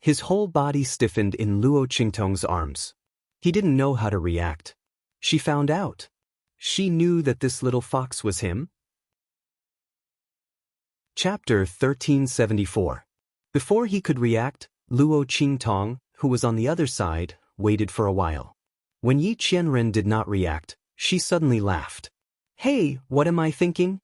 His whole body stiffened in Luo Qingtong's arms. He didn't know how to react. She found out. She knew that this little fox was him. Chapter 1374. Before he could react, Luo Qingtong, who was on the other side, waited for a while. When Yi Qianren did not react, she suddenly laughed. Hey, what am I thinking?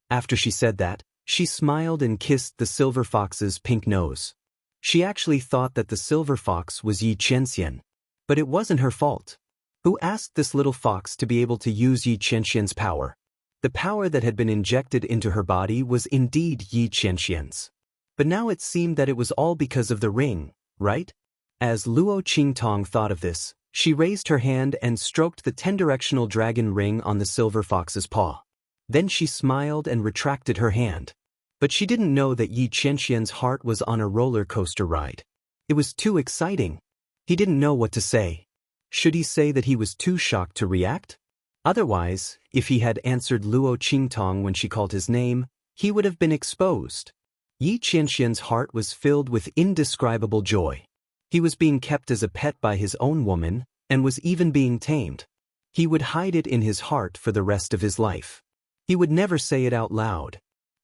After she said that, she smiled and kissed the silver fox's pink nose. She actually thought that the silver fox was Yi Qianxian. But it wasn't her fault. Who asked this little fox to be able to use Yi Qianxian's power? The power that had been injected into her body was indeed Yi Qianxian's. But now it seemed that it was all because of the ring, right? As Luo Qingtong thought of this, she raised her hand and stroked the 10-directional dragon ring on the silver fox's paw. Then she smiled and retracted her hand. But she didn't know that Yi Qianxian's heart was on a roller coaster ride. It was too exciting. He didn't know what to say. Should he say that he was too shocked to react? Otherwise, if he had answered Luo Qingtong when she called his name, he would have been exposed. Yi Qianxian's heart was filled with indescribable joy. He was being kept as a pet by his own woman, and was even being tamed. He would hide it in his heart for the rest of his life. He would never say it out loud.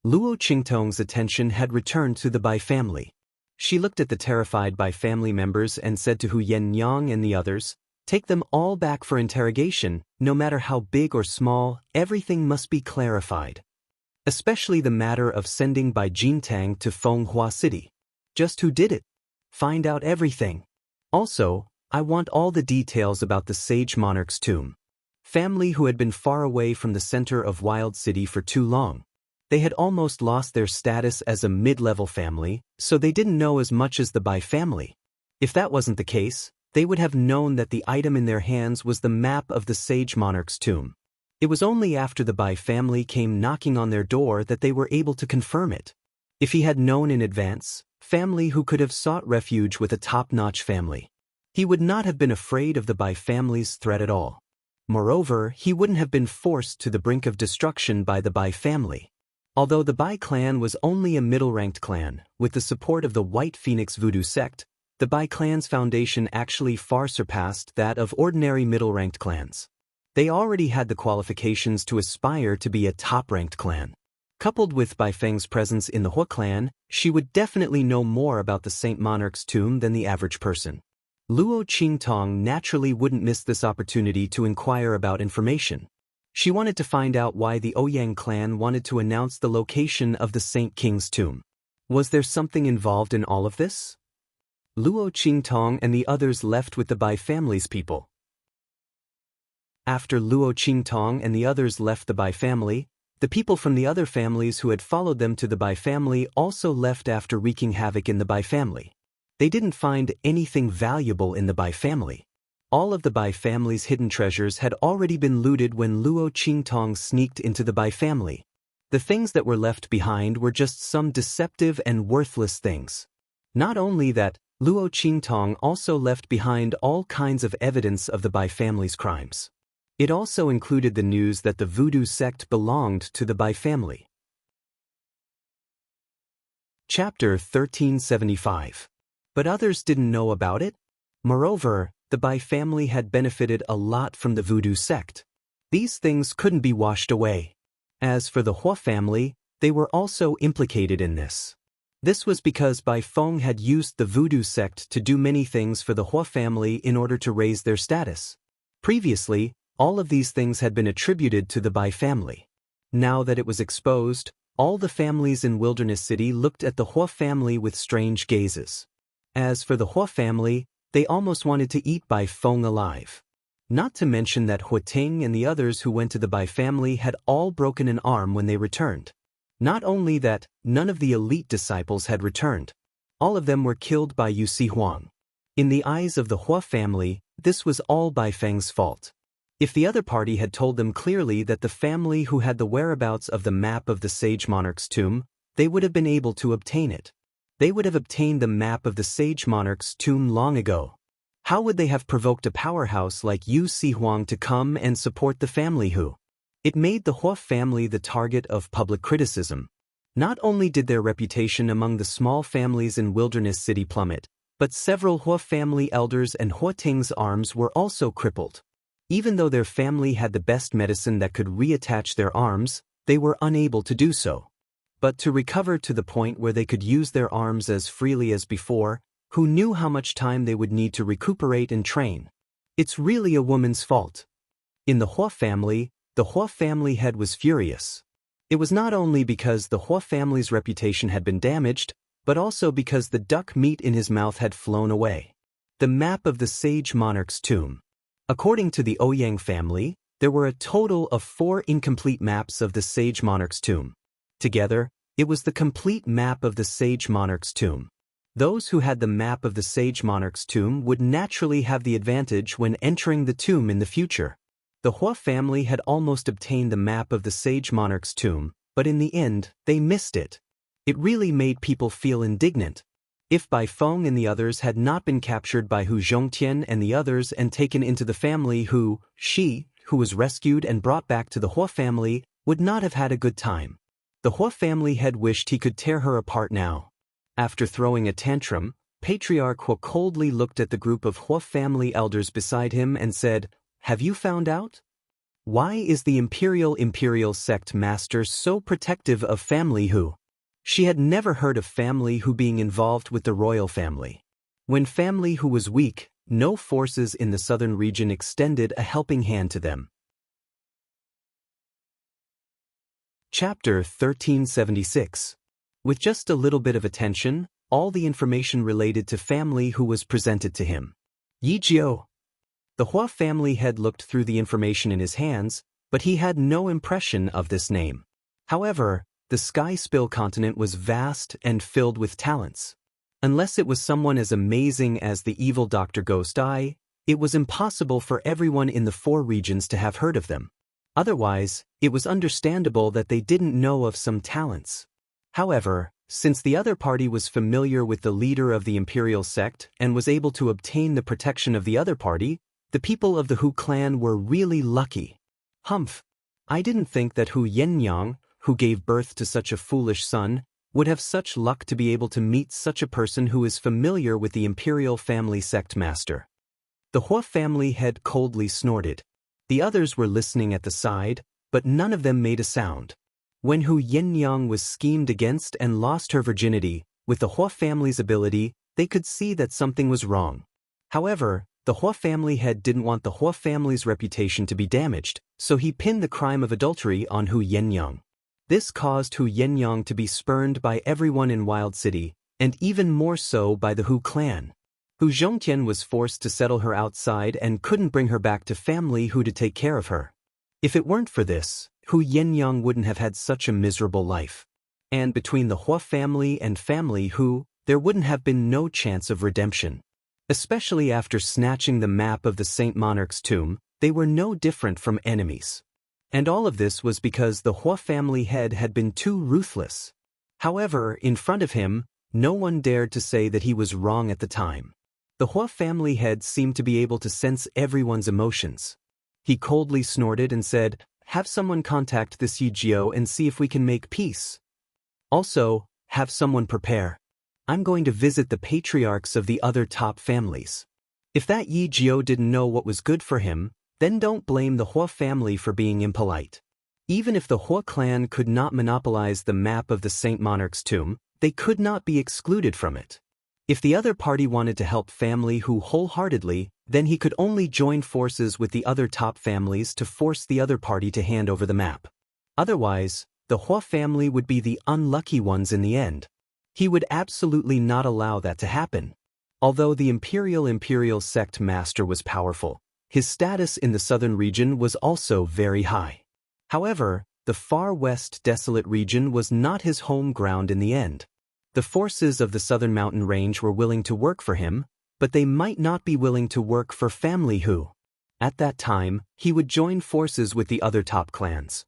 Luo Qingtong's attention had returned to the Bai family. She looked at the terrified Bai family members and said to Hu Yenyang and the others, "Take them all back for interrogation, no matter how big or small, everything must be clarified. Especially the matter of sending Bai Jintang to Fenghua City. Just who did it? Find out everything. Also, I want all the details about the sage monarch's tomb. Family who had been far away from the center of Wild City for too long. They had almost lost their status as a mid-level family, so they didn't know as much as the Bai family. If that wasn't the case, they would have known that the item in their hands was the map of the sage monarch's tomb. It was only after the Bai family came knocking on their door that they were able to confirm it. If he had known in advance, family who could have sought refuge with a top-notch family, he would not have been afraid of the Bai family's threat at all. Moreover, he wouldn't have been forced to the brink of destruction by the Bai family. Although the Bai clan was only a middle-ranked clan, with the support of the White Phoenix Voodoo sect, the Bai clan's foundation actually far surpassed that of ordinary middle-ranked clans. They already had the qualifications to aspire to be a top-ranked clan. Coupled with Bai Feng's presence in the Hua clan, she would definitely know more about the Saint Monarch's tomb than the average person. Luo Qingtong naturally wouldn't miss this opportunity to inquire about information. She wanted to find out why the Ouyang clan wanted to announce the location of the Saint King's tomb. Was there something involved in all of this? Luo Qingtong and the others left with the Bai family's people. After Luo Qingtong and the others left the Bai family, the people from the other families who had followed them to the Bai family also left after wreaking havoc in the Bai family. They didn't find anything valuable in the Bai family. All of the Bai family's hidden treasures had already been looted when Luo Qingtong sneaked into the Bai family. The things that were left behind were just some deceptive and worthless things. Not only that, Luo Qingtong also left behind all kinds of evidence of the Bai family's crimes. It also included the news that the voodoo sect belonged to the Bai family. Chapter 1375. But others didn't know about it. Moreover, the Bai family had benefited a lot from the voodoo sect. These things couldn't be washed away. As for the Hua family, they were also implicated in this. This was because Bai Feng had used the voodoo sect to do many things for the Hua family in order to raise their status. Previously, all of these things had been attributed to the Bai family. Now that it was exposed, all the families in Wilderness City looked at the Hua family with strange gazes. As for the Hua family, they almost wanted to eat Bai Feng alive. Not to mention that Hua Ting and the others who went to the Bai family had all broken an arm when they returned. Not only that, none of the elite disciples had returned. All of them were killed by Yu Si Huang. In the eyes of the Hua family, this was all Bai Feng's fault. If the other party had told them clearly that the family who had the whereabouts of the map of the sage monarch's tomb, they would have been able to obtain it. They would have obtained the map of the sage monarch's tomb long ago. How would they have provoked a powerhouse like Yu Si Huang to come and support the family who? It made the Hua family the target of public criticism. Not only did their reputation among the small families in Wilderness City plummet, but several Hua family elders and Hua Ting's arms were also crippled. Even though their family had the best medicine that could reattach their arms, they were unable to do so. But to recover to the point where they could use their arms as freely as before, who knew how much time they would need to recuperate and train? It's really a woman's fault. In the Hua family, the Hua family head was furious. It was not only because the Hua family's reputation had been damaged, but also because the duck meat in his mouth had flown away. The map of the sage monarch's tomb. According to the Ouyang family, there were a total of 4 incomplete maps of the sage monarch's tomb. Together, it was the complete map of the sage monarch's tomb. Those who had the map of the sage monarch's tomb would naturally have the advantage when entering the tomb in the future. The Hua family had almost obtained the map of the sage monarch's tomb, but in the end, they missed it. It really made people feel indignant. If Bai Feng and the others had not been captured by Hu Zhongtian and the others and taken into the family, who was rescued and brought back to the Hua family, would not have had a good time. The Hua family had wished he could tear her apart now. After throwing a tantrum, Patriarch Hua coldly looked at the group of Hua family elders beside him and said, "Have you found out? Why is the imperial sect master so protective of family Hu?" She had never heard of family Hu being involved with the royal family. When family Hu was weak, no forces in the southern region extended a helping hand to them. Chapter 1376. With just a little bit of attention, all the information related to family Hu was presented to him. Yi Jiu. The Hua family head looked through the information in his hands, but he had no impression of this name. However, the Sky Spill continent was vast and filled with talents. Unless it was someone as amazing as the evil Dr. Ghost Eye, it was impossible for everyone in the 4 regions to have heard of them. Otherwise, it was understandable that they didn't know of some talents. However, since the other party was familiar with the leader of the imperial sect and was able to obtain the protection of the other party, the people of the Hu clan were really lucky. Humph! I didn't think that Hu Yenyang, who gave birth to such a foolish son, would have such luck to be able to meet such a person who is familiar with the imperial family sect master. The Hua family head coldly snorted. The others were listening at the side, but none of them made a sound. When Hu Yenyang was schemed against and lost her virginity, with the Hua family's ability, they could see that something was wrong. However, the Hua family head didn't want the Hua family's reputation to be damaged, so he pinned the crime of adultery on Hu Yenyang. This caused Hu Yenyang to be spurned by everyone in Wild City, and even more so by the Hu clan. Hu Zhongtian was forced to settle her outside and couldn't bring her back to family Hu to take care of her. If it weren't for this, Hu Yenyang wouldn't have had such a miserable life. And between the Hua family and family Hu, there wouldn't have been no chance of redemption. Especially after snatching the map of the Saint Monarch's tomb, they were no different from enemies. And all of this was because the Hua family head had been too ruthless. However, in front of him, no one dared to say that he was wrong at the time. The Hua family head seemed to be able to sense everyone's emotions. He coldly snorted and said, "Have someone contact this Yi Jiao and see if we can make peace. Also, have someone prepare. I'm going to visit the patriarchs of the other top families." If that Yi Jiao didn't know what was good for him, then don't blame the Hua family for being impolite. Even if the Hua clan could not monopolize the map of the Saint Monarch's tomb, they could not be excluded from it. If the other party wanted to help family Hu wholeheartedly, then he could only join forces with the other top families to force the other party to hand over the map. Otherwise, the Hua family would be the unlucky ones in the end. He would absolutely not allow that to happen. Although the imperial sect master was powerful, his status in the southern region was also very high. However, the far west desolate region was not his home ground in the end. The forces of the southern mountain range were willing to work for him, but they might not be willing to work for family Hu. At that time, he would join forces with the other top clans.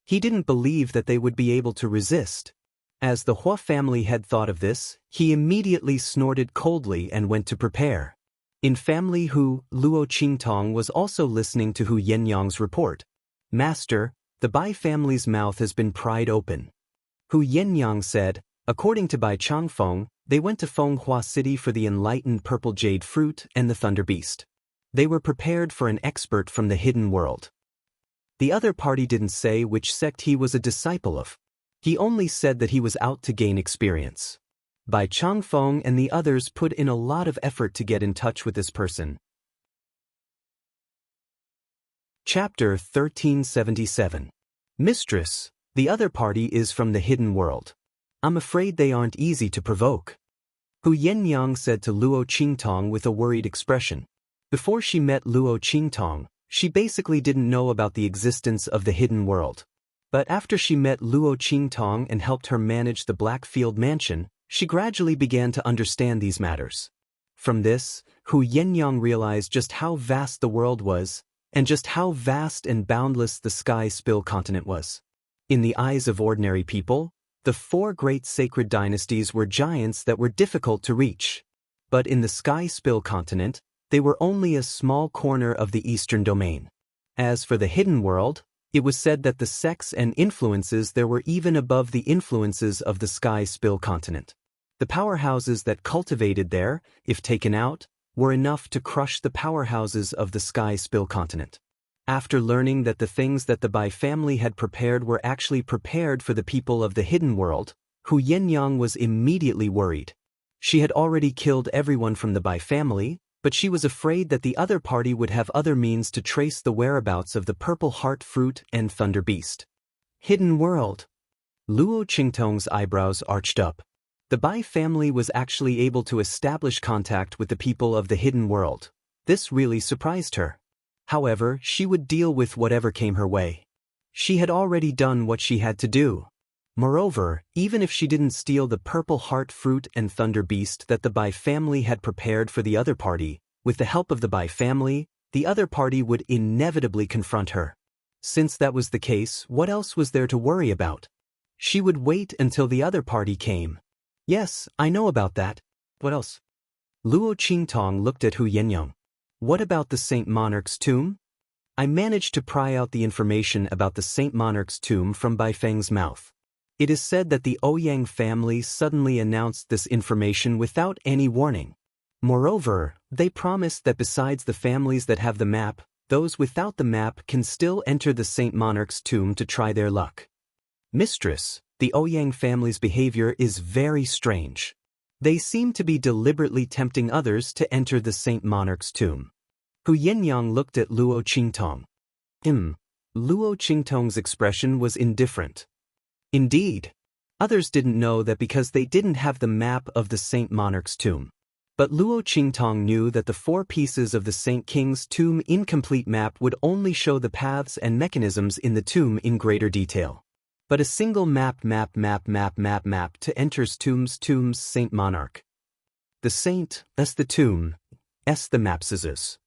He didn't believe that they would be able to resist. As the Hua family head thought of this, he immediately snorted coldly and went to prepare. In family Hu, Luo Qingtong was also listening to Hu Yenyang's report. "Master, the Bai family's mouth has been pried open." Hu Yenyang said, according to Bai Changfeng, they went to Fenghua City for the enlightened purple jade fruit and the thunder beast. They were prepared for an expert from the hidden world. The other party didn't say which sect he was a disciple of. He only said that he was out to gain experience. Bai Changfeng and the others put in a lot of effort to get in touch with this person. Chapter 1377. Mistress, the other party is from the hidden world. I'm afraid they aren't easy to provoke. Hu Yenyang said to Luo Qingtong with a worried expression. Before she met Luo Qingtong, she basically didn't know about the existence of the hidden world. But after she met Luo Qingtong and helped her manage the Blackfield mansion, she gradually began to understand these matters. From this, Hu Yenyang realized just how vast the world was, and just how vast and boundless the Sky Spill continent was. In the eyes of ordinary people, the four great sacred dynasties were giants that were difficult to reach. But in the Sky Spill continent, they were only a small corner of the eastern domain. As for the hidden world, it was said that the sects and influences there were even above the influences of the Sky Spill continent. The powerhouses that cultivated there, if taken out, were enough to crush the powerhouses of the Sky Spill continent. After learning that the things that the Bai family had prepared were actually prepared for the people of the hidden world, Hu Yenyang was immediately worried. She had already killed everyone from the Bai family, but she was afraid that the other party would have other means to trace the whereabouts of the purple heart fruit and thunder beast. Hidden world. Luo Qingtong's eyebrows arched up. The Bai family was actually able to establish contact with the people of the hidden world. This really surprised her. However, she would deal with whatever came her way. She had already done what she had to do. Moreover, even if she didn't steal the purple heart fruit and thunder beast that the Bai family had prepared for the other party, with the help of the Bai family, the other party would inevitably confront her. Since that was the case, what else was there to worry about? She would wait until the other party came. Yes, I know about that. What else? Luo Qingtong looked at Hu Yenyang. What about the Saint Monarch's tomb? I managed to pry out the information about the Saint Monarch's tomb from Bai Feng's mouth. It is said that the Ouyang family suddenly announced this information without any warning. Moreover, they promised that besides the families that have the map, those without the map can still enter the Saint Monarch's tomb to try their luck. Mistress, the Ouyang family's behavior is very strange. They seem to be deliberately tempting others to enter the Saint Monarch's tomb. Hu Yenyang looked at Luo Qingtong. Luo Qingtong's expression was indifferent. Indeed. Others didn't know that because they didn't have the map of the Saint Monarch's tomb. But Luo Qingtong knew that the 4 pieces of the Saint King's tomb incomplete map would only show the paths and mechanisms in the tomb in greater detail. But a single map to enters tombs Saint Monarch. The saint, the tomb, the mapses.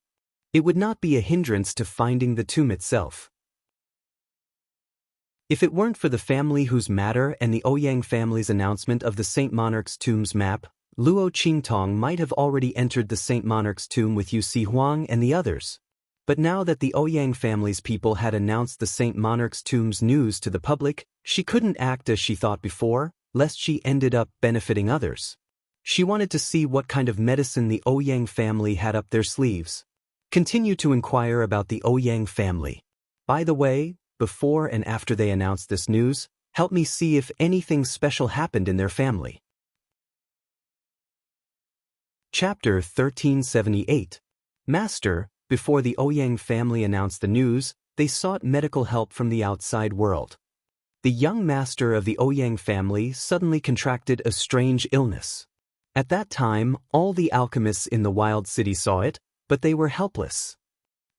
It would not be a hindrance to finding the tomb itself. If it weren't for the family whose matter and the Ouyang family's announcement of the Saint Monarch's tomb's map, Luo Qingtong might have already entered the Saint Monarch's tomb with Yu Si Huang and the others. But now that the Ouyang family's people had announced the Saint Monarch's tomb's news to the public, she couldn't act as she thought before, lest she ended up benefiting others. She wanted to see what kind of medicine the Ouyang family had up their sleeves. Continue to inquire about the Ouyang family. By the way, before and after they announced this news, help me see if anything special happened in their family. Chapter 1378. Master, before the Ouyang family announced the news, they sought medical help from the outside world. The young master of the Ouyang family suddenly contracted a strange illness. At that time, all the alchemists in the wild city saw it, but they were helpless.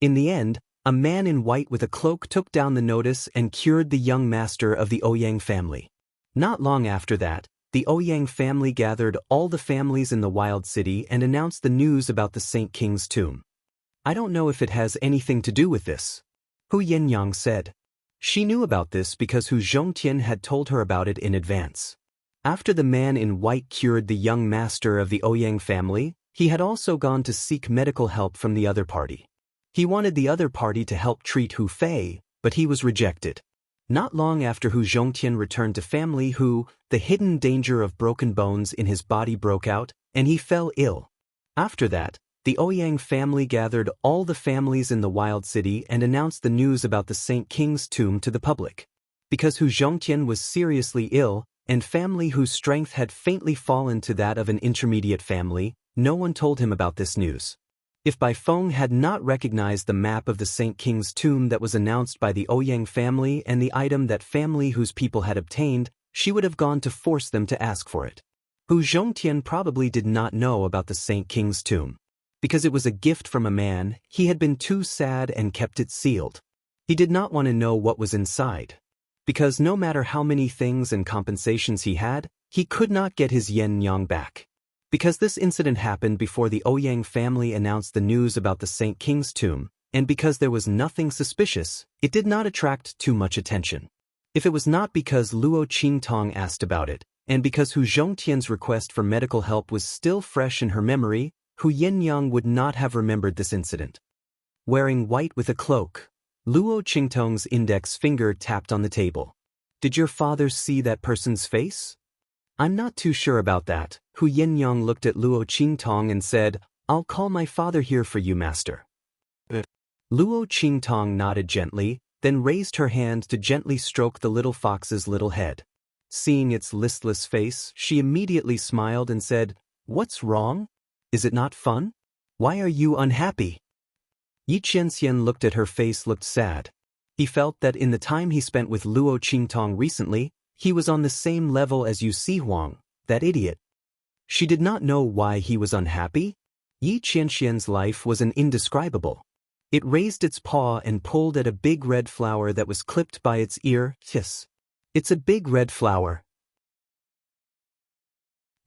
In the end, a man in white with a cloak took down the notice and cured the young master of the Ouyang family. Not long after that, the Ouyang family gathered all the families in the wild city and announced the news about the Saint King's tomb. I don't know if it has anything to do with this, Hu Yinyang said. She knew about this because Hu Zhongtian had told her about it in advance. After the man in white cured the young master of the Ouyang family, he had also gone to seek medical help from the other party. He wanted the other party to help treat Hu Fei, but he was rejected. Not long after Hu Zhongtian returned to family, the hidden danger of broken bones in his body broke out, and he fell ill. After that, the Ouyang family gathered all the families in the wild city and announced the news about the Saint King's tomb to the public. Because Hu Zhongtian was seriously ill, and family whose strength had faintly fallen to that of an intermediate family, no one told him about this news. If Bai Feng had not recognized the map of the Saint King's tomb that was announced by the Ouyang family and the item that family whose people had obtained, she would have gone to force them to ask for it. Hu Zhongtian probably did not know about the Saint King's tomb. Because it was a gift from a man, he had been too sad and kept it sealed. He did not want to know what was inside. Because no matter how many things and compensations he had, he could not get his yen yang back. Because this incident happened before the Ouyang family announced the news about the Saint King's tomb, and because there was nothing suspicious, it did not attract too much attention. If it was not because Luo Qingtong asked about it, and because Hu Zhongtian's request for medical help was still fresh in her memory, Hu Yinyang would not have remembered this incident. Wearing white with a cloak, Luo Qingtong's index finger tapped on the table. Did your father see that person's face? I'm not too sure about that. Hu Yinyang looked at Luo Qingtong and said, I'll call my father here for you, master. Luo Qingtong nodded gently, then raised her hand to gently stroke the little fox's little head. Seeing its listless face, she immediately smiled and said, What's wrong? Is it not fun? Why are you unhappy? Yi Qianxian looked at her face, looked sad. He felt that in the time he spent with Luo Qingtong recently, he was on the same level as Yu Si Huang, that idiot. She did not know why he was unhappy. Yi Qianxian's life was an indescribable. It raised its paw and pulled at a big red flower that was clipped by its ear. Hiss. It's a big red flower.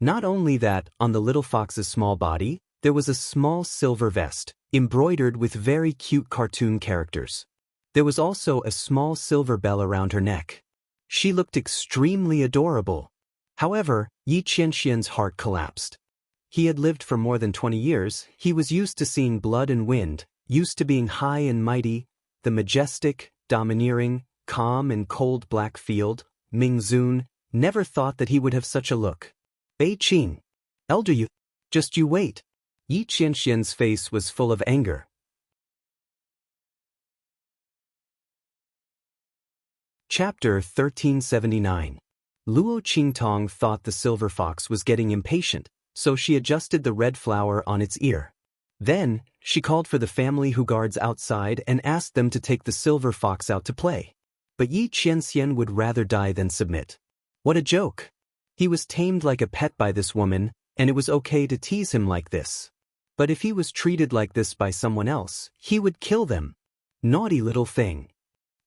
Not only that, on the little fox's small body, there was a small silver vest, embroidered with very cute cartoon characters. There was also a small silver bell around her neck. She looked extremely adorable. However, Yi Qianxian's heart collapsed. He had lived for more than 20 years, he was used to seeing blood and wind, used to being high and mighty, the majestic, domineering, calm and cold black field, Ming Zun, never thought that he would have such a look. Bei Qing. Elder you. Just you wait. Yi Qianxian's face was full of anger. Chapter 1379. Luo Qingtong thought the silver fox was getting impatient, so she adjusted the red flower on its ear. Then, she called for the family who guards outside and asked them to take the silver fox out to play. But Yi Qianxian would rather die than submit. What a joke! He was tamed like a pet by this woman, and it was okay to tease him like this. But if he was treated like this by someone else, he would kill them. Naughty little thing.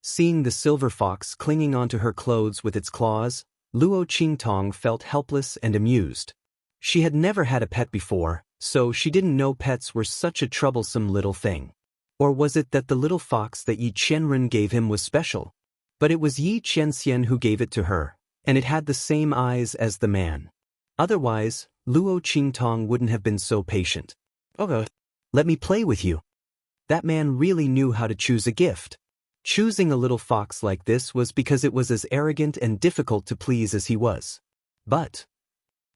Seeing the silver fox clinging onto her clothes with its claws, Luo Qingtong felt helpless and amused. She had never had a pet before, so she didn't know pets were such a troublesome little thing. Or was it that the little fox that Yi Qianren gave him was special? But it was Yi Qianxian who gave it to her, and it had the same eyes as the man. Otherwise, Luo Qingtong wouldn't have been so patient. Okay. Let me play with you. That man really knew how to choose a gift. Choosing a little fox like this was because it was as arrogant and difficult to please as he was. But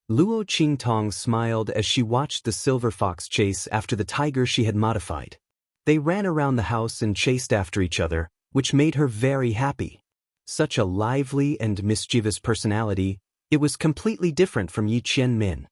Luo Qingtong smiled as she watched the silver fox chase after the tiger she had modified. They ran around the house and chased after each other, which made her very happy. Such a lively and mischievous personality, it was completely different from Yi Qianmin.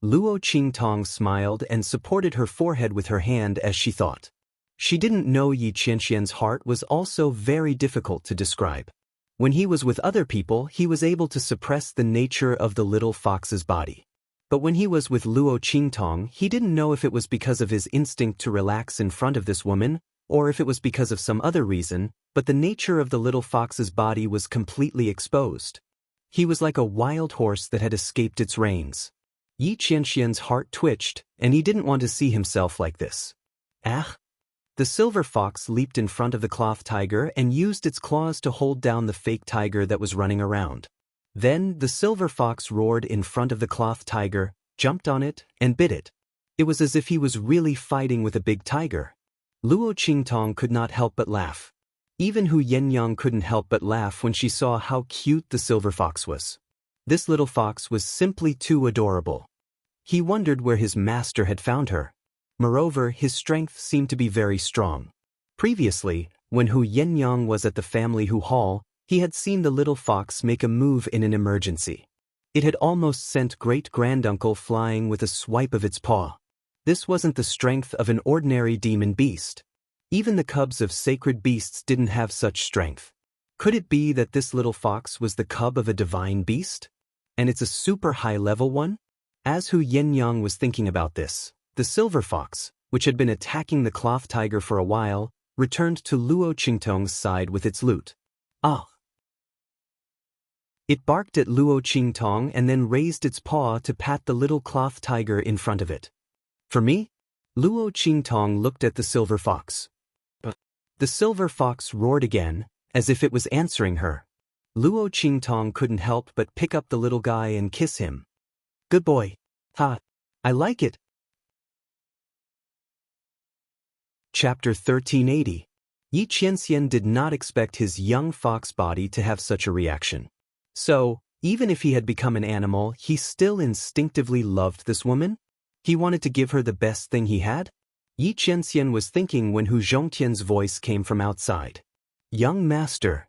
Luo Qingtong smiled and supported her forehead with her hand as she thought. She didn't know Yi Qianxian's heart was also very difficult to describe. When he was with other people, he was able to suppress the nature of the little fox's body. But when he was with Luo Qingtong, he didn't know if it was because of his instinct to relax in front of this woman, or if it was because of some other reason, but the nature of the little fox's body was completely exposed. He was like a wild horse that had escaped its reins. Yi Qianxian's heart twitched, and he didn't want to see himself like this. Ah! The silver fox leaped in front of the cloth tiger and used its claws to hold down the fake tiger that was running around. Then, the silver fox roared in front of the cloth tiger, jumped on it, and bit it. It was as if he was really fighting with a big tiger. Luo Qingtong could not help but laugh. Even Hu Yenyang couldn't help but laugh when she saw how cute the silver fox was. This little fox was simply too adorable. He wondered where his master had found her. Moreover, his strength seemed to be very strong. Previously, when Hu Yenyang was at the family Hu Hall, he had seen the little fox make a move in an emergency. It had almost sent great-granduncle flying with a swipe of its paw. This wasn't the strength of an ordinary demon beast. Even the cubs of sacred beasts didn't have such strength. Could it be that this little fox was the cub of a divine beast? And it's a super high-level one? As Hu Yenyang was thinking about this, the silver fox, which had been attacking the cloth tiger for a while, returned to Luo Qingtong's side with its lute. Ah! It barked at Luo Qingtong and then raised its paw to pat the little cloth tiger in front of it. For me? Luo Qingtong looked at the silver fox. But the silver fox roared again, as if it was answering her. Luo Qingtong couldn't help but pick up the little guy and kiss him. Good boy. Ha! I like it. Chapter 1380. Yi Qianxian did not expect his young fox body to have such a reaction. So, even if he had become an animal, he still instinctively loved this woman? He wanted to give her the best thing he had? Yi Qianxian was thinking when Hu Zhongtian's voice came from outside. Young master.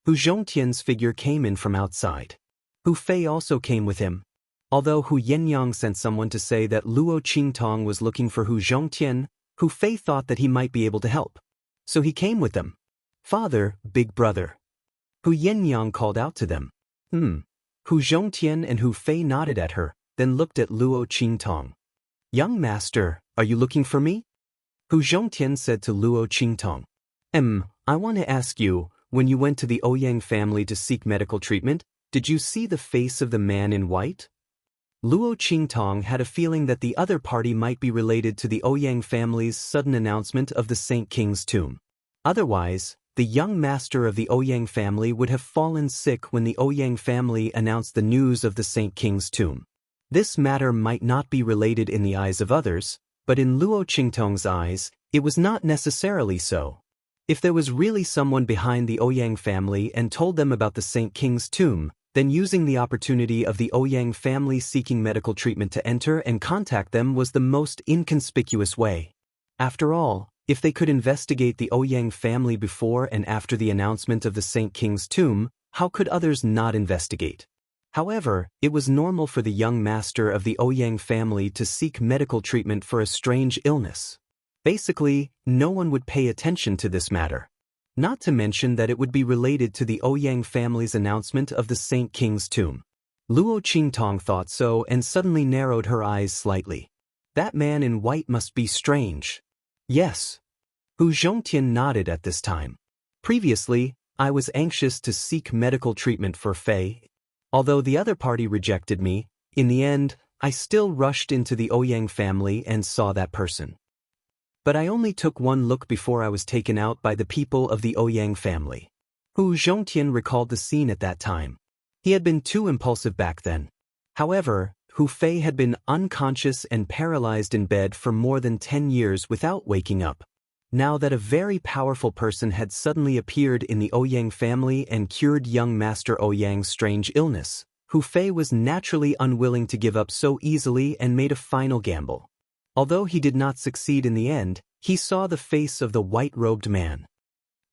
Hu Zhongtian's figure came in from outside. Hu Fei also came with him. Although Hu Yenyang sent someone to say that Luo Qingtong was looking for Hu Zhongtian, Hu Fei thought that he might be able to help. So he came with them. Father, big brother. Hu Yenyang called out to them. Hu Zhongtian and Hu Fei nodded at her, then looked at Luo Qingtong. Young master, are you looking for me? Hu Zhongtian said to Luo Qingtong. I want to ask you, when you went to the Ouyang family to seek medical treatment, did you see the face of the man in white? Luo Qingtong had a feeling that the other party might be related to the Ouyang family's sudden announcement of the Saint King's tomb. Otherwise, the young master of the Ouyang family would have fallen sick when the Ouyang family announced the news of the Saint King's tomb. This matter might not be related in the eyes of others, but in Luo Qingtong's eyes, it was not necessarily so. If there was really someone behind the Ouyang family and told them about the Saint King's tomb, then using the opportunity of the Ouyang family seeking medical treatment to enter and contact them was the most inconspicuous way. After all, if they could investigate the Ouyang family before and after the announcement of the Saint King's tomb, how could others not investigate? However, it was normal for the young master of the Ouyang family to seek medical treatment for a strange illness. Basically, no one would pay attention to this matter. Not to mention that it would be related to the Ouyang family's announcement of the Saint King's tomb. Luo Qingtong thought so and suddenly narrowed her eyes slightly. That man in white must be strange. Yes. Hu Zhongtian nodded at this time. Previously, I was anxious to seek medical treatment for Fei. Although the other party rejected me, in the end, I still rushed into the Ouyang family and saw that person. But I only took one look before I was taken out by the people of the Ouyang family. Hu Zhongtian recalled the scene at that time. He had been too impulsive back then. However, Hu Fei had been unconscious and paralyzed in bed for more than 10 years without waking up. Now that a very powerful person had suddenly appeared in the Ouyang family and cured young Master Ouyang's strange illness, Hu Fei was naturally unwilling to give up so easily and made a final gamble. Although he did not succeed in the end, he saw the face of the white-robed man.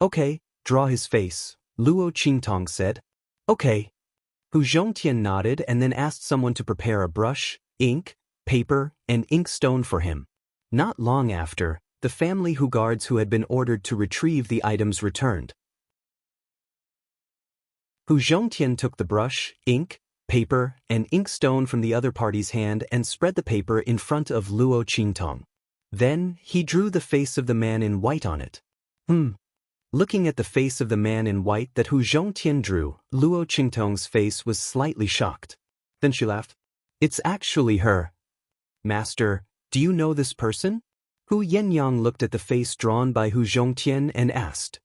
"Okay, draw his face," Luo Qingtong said. "Okay." Hu Zhongtian nodded and then asked someone to prepare a brush, ink, paper, and inkstone for him. Not long after, the family guards who had been ordered to retrieve the items returned. Hu Zhongtian took the brush, ink, paper, and inkstone from the other party's hand and spread the paper in front of Luo Qingtong. Then, he drew the face of the man in white on it. Looking at the face of the man in white that Hu Zhongtian drew, Luo Qingtong's face was slightly shocked. Then she laughed. "It's actually her." "Master, do you know this person?" Hu Yenyang looked at the face drawn by Hu Zhongtian and asked.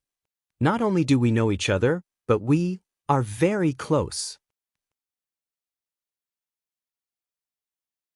"Not only do we know each other, but we are very close."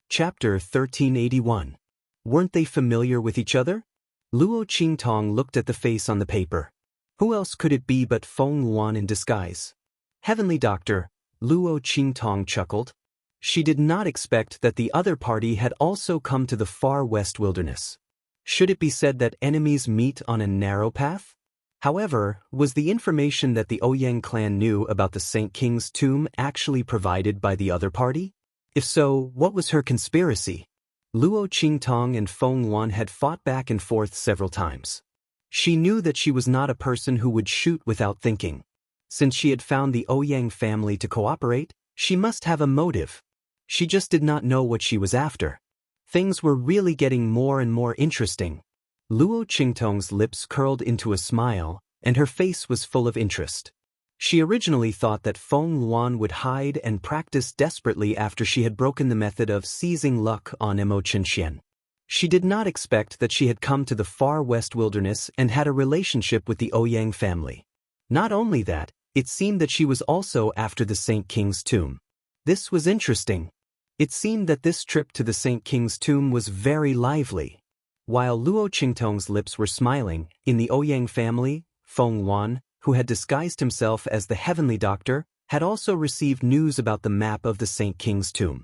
Chapter 1381. Weren't they familiar with each other? Luo Qingtong looked at the face on the paper. Who else could it be but Feng Luan in disguise? "Heavenly Doctor," Luo Qingtong chuckled. She did not expect that the other party had also come to the far west wilderness. Should it be said that enemies meet on a narrow path? However, was the information that the Ouyang clan knew about the Saint King's tomb actually provided by the other party? If so, what was her conspiracy? Luo Qingtong and Feng Luan had fought back and forth several times. She knew that she was not a person who would shoot without thinking. Since she had found the Ouyang family to cooperate, she must have a motive. She just did not know what she was after. Things were really getting more and more interesting. Luo Qingtong's lips curled into a smile, and her face was full of interest. She originally thought that Feng Luan would hide and practice desperately after she had broken the method of seizing luck on Mo Chenxian. She did not expect that she had come to the far west wilderness and had a relationship with the Ouyang family. Not only that, it seemed that she was also after the Saint King's tomb. This was interesting. It seemed that this trip to the Saint King's tomb was very lively. While Luo Qingtong's lips were smiling, in the Ouyang family, Feng Luan, who had disguised himself as the Heavenly Doctor, had also received news about the map of the Saint King's tomb.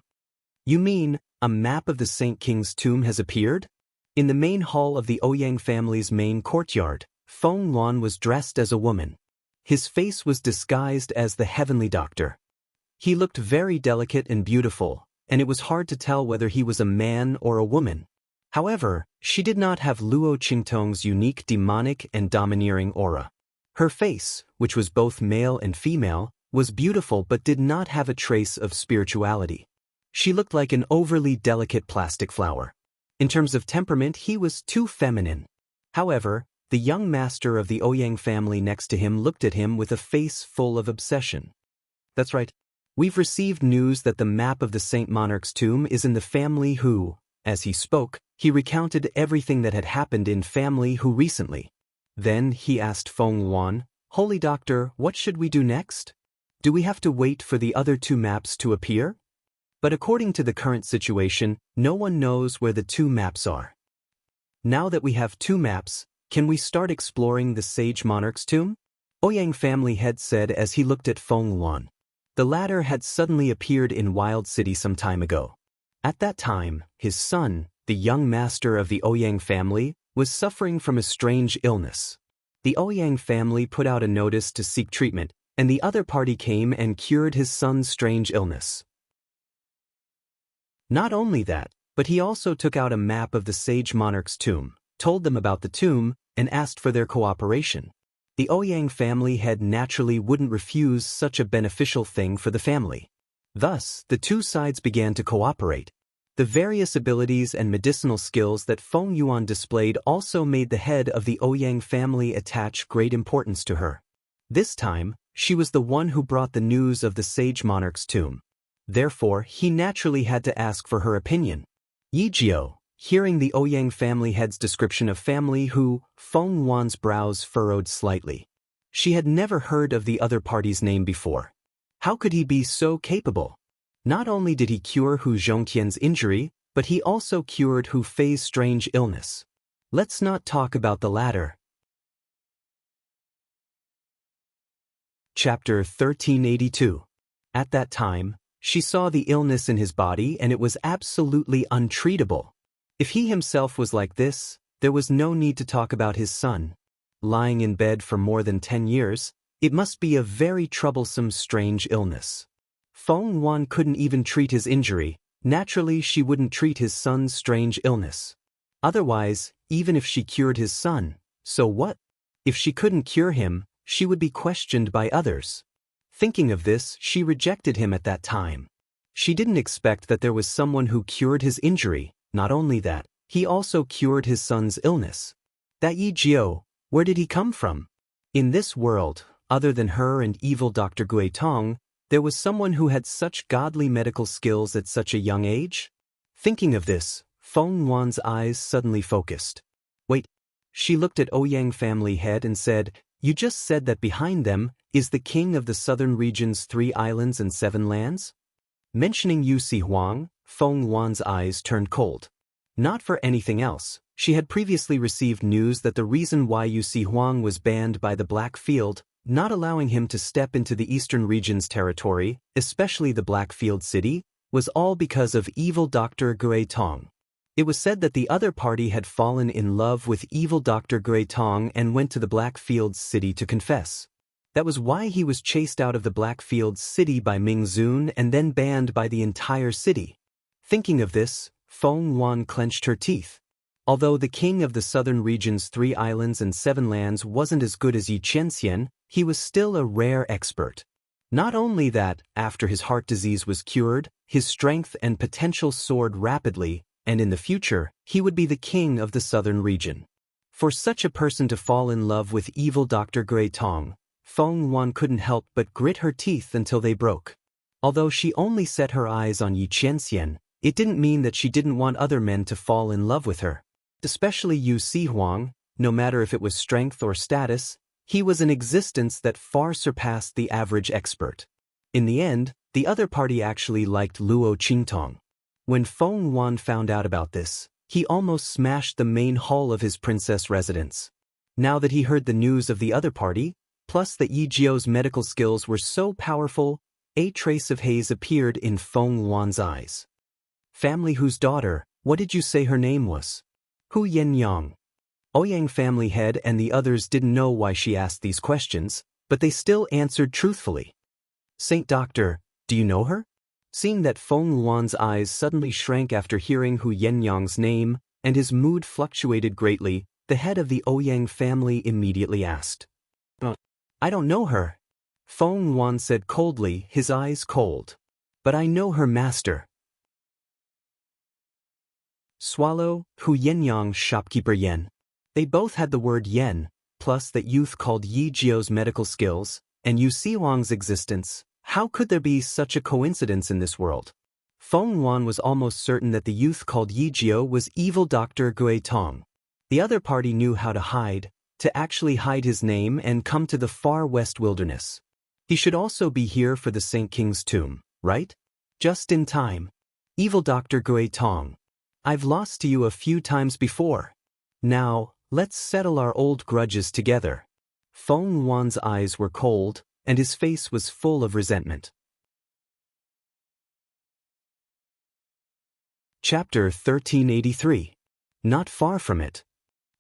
"You mean, a map of the Saint King's tomb has appeared?" In the main hall of the Ouyang family's main courtyard, Feng Luan was dressed as a woman. His face was disguised as the Heavenly Doctor. He looked very delicate and beautiful, and it was hard to tell whether he was a man or a woman. However, she did not have Luo Qingtong's unique demonic and domineering aura. Her face, which was both male and female, was beautiful but did not have a trace of spirituality. She looked like an overly delicate plastic flower. In terms of temperament, he was too feminine. However, the young master of the Ouyang family next to him looked at him with a face full of obsession. "That's right. We've received news that the map of the Saint Monarch's tomb is in the family who." As he spoke, he recounted everything that had happened in family who recently. Then he asked Feng Luan, "Holy Doctor, what should we do next? Do we have to wait for the other two maps to appear?" But according to the current situation, no one knows where the two maps are. "Now that we have two maps, can we start exploring the Sage Monarch's tomb?" Ouyang family head said as he looked at Feng Luan. The latter had suddenly appeared in Wild City some time ago. At that time, his son, the young master of the Ouyang family, was suffering from a strange illness. The Ouyang family put out a notice to seek treatment, and the other party came and cured his son's strange illness. Not only that, but he also took out a map of the Sage Monarch's tomb, told them about the tomb, and asked for their cooperation. The Ouyang family head naturally wouldn't refuse such a beneficial thing for the family. Thus, the two sides began to cooperate. The various abilities and medicinal skills that Feng Yuan displayed also made the head of the Ouyang family attach great importance to her. This time, she was the one who brought the news of the Sage Monarch's tomb. Therefore, he naturally had to ask for her opinion. "Yijiao, Hearing the Ouyang family head's description of family Hu, Feng Wan's brows furrowed slightly. She had never heard of the other party's name before. How could he be so capable? Not only did he cure Hu Zhongqian's injury, but he also cured Hu Fei's strange illness. Let's not talk about the latter. Chapter 1382. At that time, she saw the illness in his body and it was absolutely untreatable. If he himself was like this, there was no need to talk about his son. Lying in bed for more than 10 years, it must be a very troublesome, strange illness. Feng Wan couldn't even treat his injury. Naturally, she wouldn't treat his son's strange illness. Otherwise, even if she cured his son, so what? If she couldn't cure him, she would be questioned by others. Thinking of this, she rejected him at that time. She didn't expect that there was someone who cured his injury. Not only that, he also cured his son's illness. That Yi Jiao, where did he come from? In this world, other than her and evil Dr. Gui Tong, there was someone who had such godly medical skills at such a young age? Thinking of this, Feng Wan's eyes suddenly focused. Wait. She looked at Ouyang family head and said, "You just said that behind them is the king of the southern region's 3 islands and 7 lands?" Mentioning Yu Si Huang, Feng Wan's eyes turned cold. Not for anything else, she had previously received news that the reason why Yu Si Huang was banned by the Black Field, not allowing him to step into the eastern region's territory, especially the Black Field city, was all because of evil Dr. Gui Tong. It was said that the other party had fallen in love with evil Dr. Gui Tong and went to the Black Fields city to confess. That was why he was chased out of the Black Fields city by Ming Zun and then banned by the entire city. Thinking of this, Feng Wan clenched her teeth. Although the king of the southern region's 3 islands and 7 lands wasn't as good as Yi Qianxian, he was still a rare expert. Not only that, after his heart disease was cured, his strength and potential soared rapidly, and in the future, he would be the king of the southern region. For such a person to fall in love with evil Dr. Gui Tong, Feng Wan couldn't help but grit her teeth until they broke. Although she only set her eyes on Yi Qianxian, it didn't mean that she didn't want other men to fall in love with her. Especially Yu Si Huang, no matter if it was strength or status, he was an existence that far surpassed the average expert. In the end, the other party actually liked Luo Qingtong. When Feng Wan found out about this, he almost smashed the main hall of his princess residence. Now that he heard the news of the other party, plus that Yi Jiao's medical skills were so powerful, a trace of haze appeared in Feng Wan's eyes. Family whose daughter, what did you say her name was? Hu Yenyang. Ouyang family head and the others didn't know why she asked these questions, but they still answered truthfully. Saint Doctor, do you know her? Seeing that Feng Wan's eyes suddenly shrank after hearing Hu Yenyang's name, and his mood fluctuated greatly, the head of the Ouyang family immediately asked. I don't know her. Feng Wan said coldly, his eyes cold. But I know her master. Swallow, Hu Yenyang's shopkeeper Yen. They both had the word Yen, plus that youth called Yi Jiao's medical skills, and Yu Si Huang's existence. How could there be such a coincidence in this world? Feng Wan was almost certain that the youth called Yi Jiao was evil Dr. Gui Tong. The other party knew how to hide, to actually hide his name and come to the far west wilderness. He should also be here for the Saint King's tomb, right? Just in time. Evil Dr. Gui Tong. I've lost to you a few times before. Now, let's settle our old grudges together. Feng Wan's eyes were cold, and his face was full of resentment. Chapter 1383. Not far from it.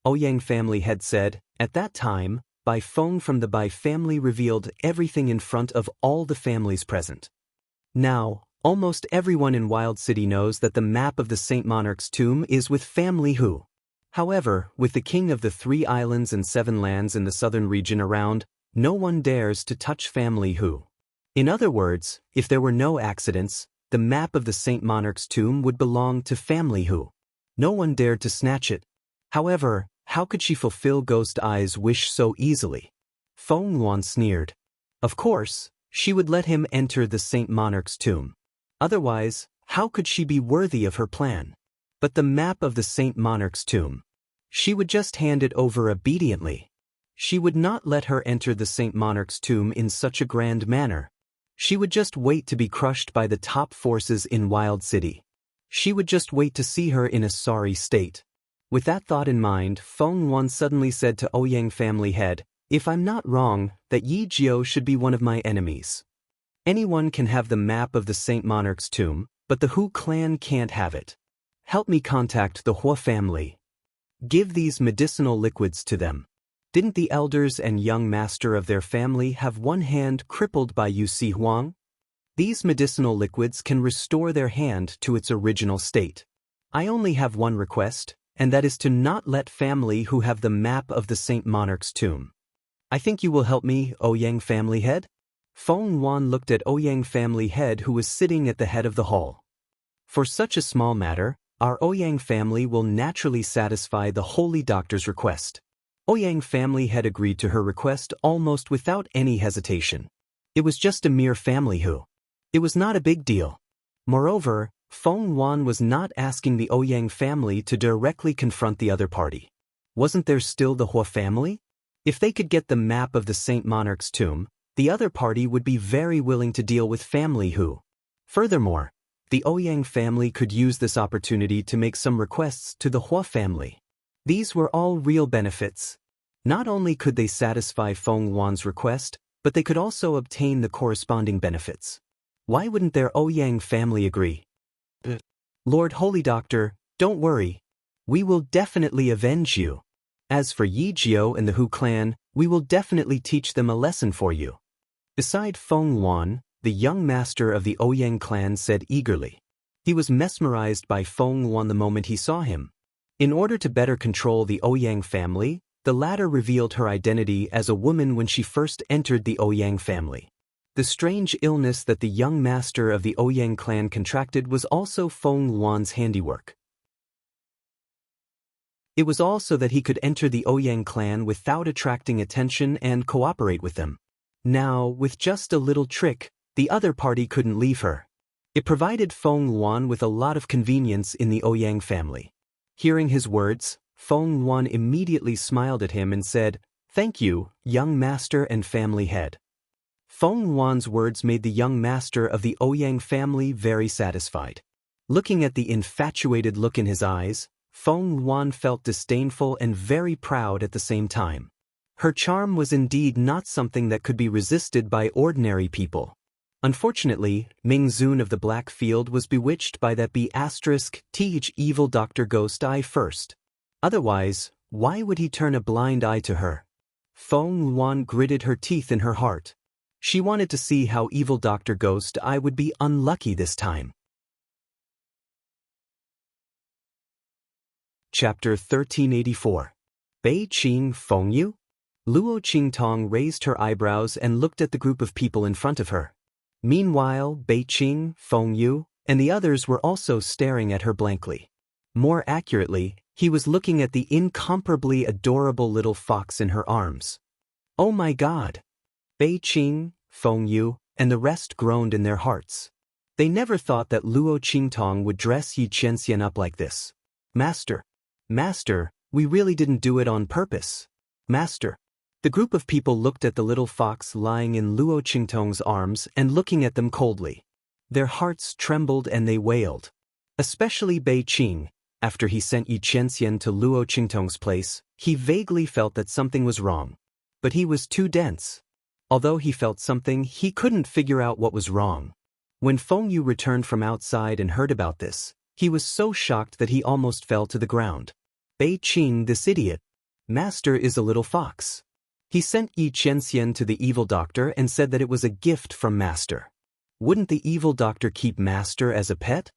Ouyang family had said, at that time, Bai Feng from the Bai family revealed everything in front of all the families present. Now, almost everyone in Wild City knows that the map of the Saint Monarch's tomb is with family Hu. However, with the king of the 3 islands and 7 lands in the southern region around, no one dares to touch family Hu. In other words, if there were no accidents, the map of the Saint Monarch's tomb would belong to family Hu. No one dared to snatch it. However, how could she fulfill Ghost Eye's wish so easily? Feng Wan sneered. Of course, she would let him enter the Saint Monarch's tomb. Otherwise, how could she be worthy of her plan? but the map of the Saint Monarch's tomb. She would just hand it over obediently. She would not let her enter the Saint Monarch's tomb in such a grand manner. She would just wait to be crushed by the top forces in Wild City. She would just wait to see her in a sorry state. With that thought in mind, Feng Yuan suddenly said to Ouyang family head, "If I'm not wrong, that Yi Jiao should be one of my enemies. Anyone can have the map of the Saint Monarch's tomb, but the Hu clan can't have it. Help me contact the Hua family. Give these medicinal liquids to them." Didn't the elders and young master of their family have one hand crippled by Yu Si Huang? These medicinal liquids can restore their hand to its original state. I only have one request, and that is to not let family who have the map of the Saint Monarch's tomb. I think you will help me, Ouyang family head? Feng Yuan looked at Ouyang family head who was sitting at the head of the hall. For such a small matter, our Ouyang family will naturally satisfy the holy doctor's request. Ouyang family had agreed to her request almost without any hesitation. It was just a mere family who. It was not a big deal. Moreover, Feng Yuan was not asking the Ouyang family to directly confront the other party. Wasn't there still the Hua family? If they could get the map of the Saint Monarch's tomb, the other party would be very willing to deal with family who. Furthermore, the Ouyang family could use this opportunity to make some requests to the Hua family. These were all real benefits. Not only could they satisfy Feng Yuan's request, but they could also obtain the corresponding benefits. Why wouldn't their Ouyang family agree? Lord Holy Doctor, don't worry. We will definitely avenge you. As for Yi Jiao and the Hu clan, we will definitely teach them a lesson for you. Beside Feng Yuan, the young master of the Ouyang clan said eagerly. He was mesmerized by Feng Yuan the moment he saw him. In order to better control the Ouyang family, the latter revealed her identity as a woman when she first entered the Ouyang family. The strange illness that the young master of the Ouyang clan contracted was also Feng Yuan's handiwork. It was also that he could enter the Ouyang clan without attracting attention and cooperate with them. Now, with just a little trick, the other party couldn't leave her. It provided Feng Yuan with a lot of convenience in the Ouyang family. Hearing his words, Feng Yuan immediately smiled at him and said, "Thank you, young master and family head." Feng Yuan's words made the young master of the Ouyang family very satisfied. Looking at the infatuated look in his eyes, Feng Yuan felt disdainful and very proud at the same time. Her charm was indeed not something that could be resisted by ordinary people. Unfortunately, Ming Zun of the Black Field was bewitched by that B***th evil Dr. Ghost Eye first. Otherwise, why would he turn a blind eye to her? Feng Yuan gritted her teeth in her heart. She wanted to see how evil Dr. Ghost Eye would be unlucky this time. Chapter 1384. Bei Qing Feng Yu? Luo Qingtong raised her eyebrows and looked at the group of people in front of her. Meanwhile, Bei Qing, Feng Yu, and the others were also staring at her blankly. More accurately, he was looking at the incomparably adorable little fox in her arms. Oh my God! Bei Qing, Feng Yu, and the rest groaned in their hearts. They never thought that Luo Qingtong would dress Yi Qianxian up like this. Master, we really didn't do it on purpose. Master. The group of people looked at the little fox lying in Luo Qingtong's arms and looking at them coldly. Their hearts trembled and they wailed. Especially Bei Qing. After he sent Yi Qianxian to Luo Qingtong's place, he vaguely felt that something was wrong. But he was too dense. Although he felt something, he couldn't figure out what was wrong. When Feng Yu returned from outside and heard about this, he was so shocked that he almost fell to the ground. Bei Qing, this idiot. Master is a little fox. He sent Yi Qianxian to the evil doctor and said that it was a gift from Master. Wouldn't the evil doctor keep Master as a pet?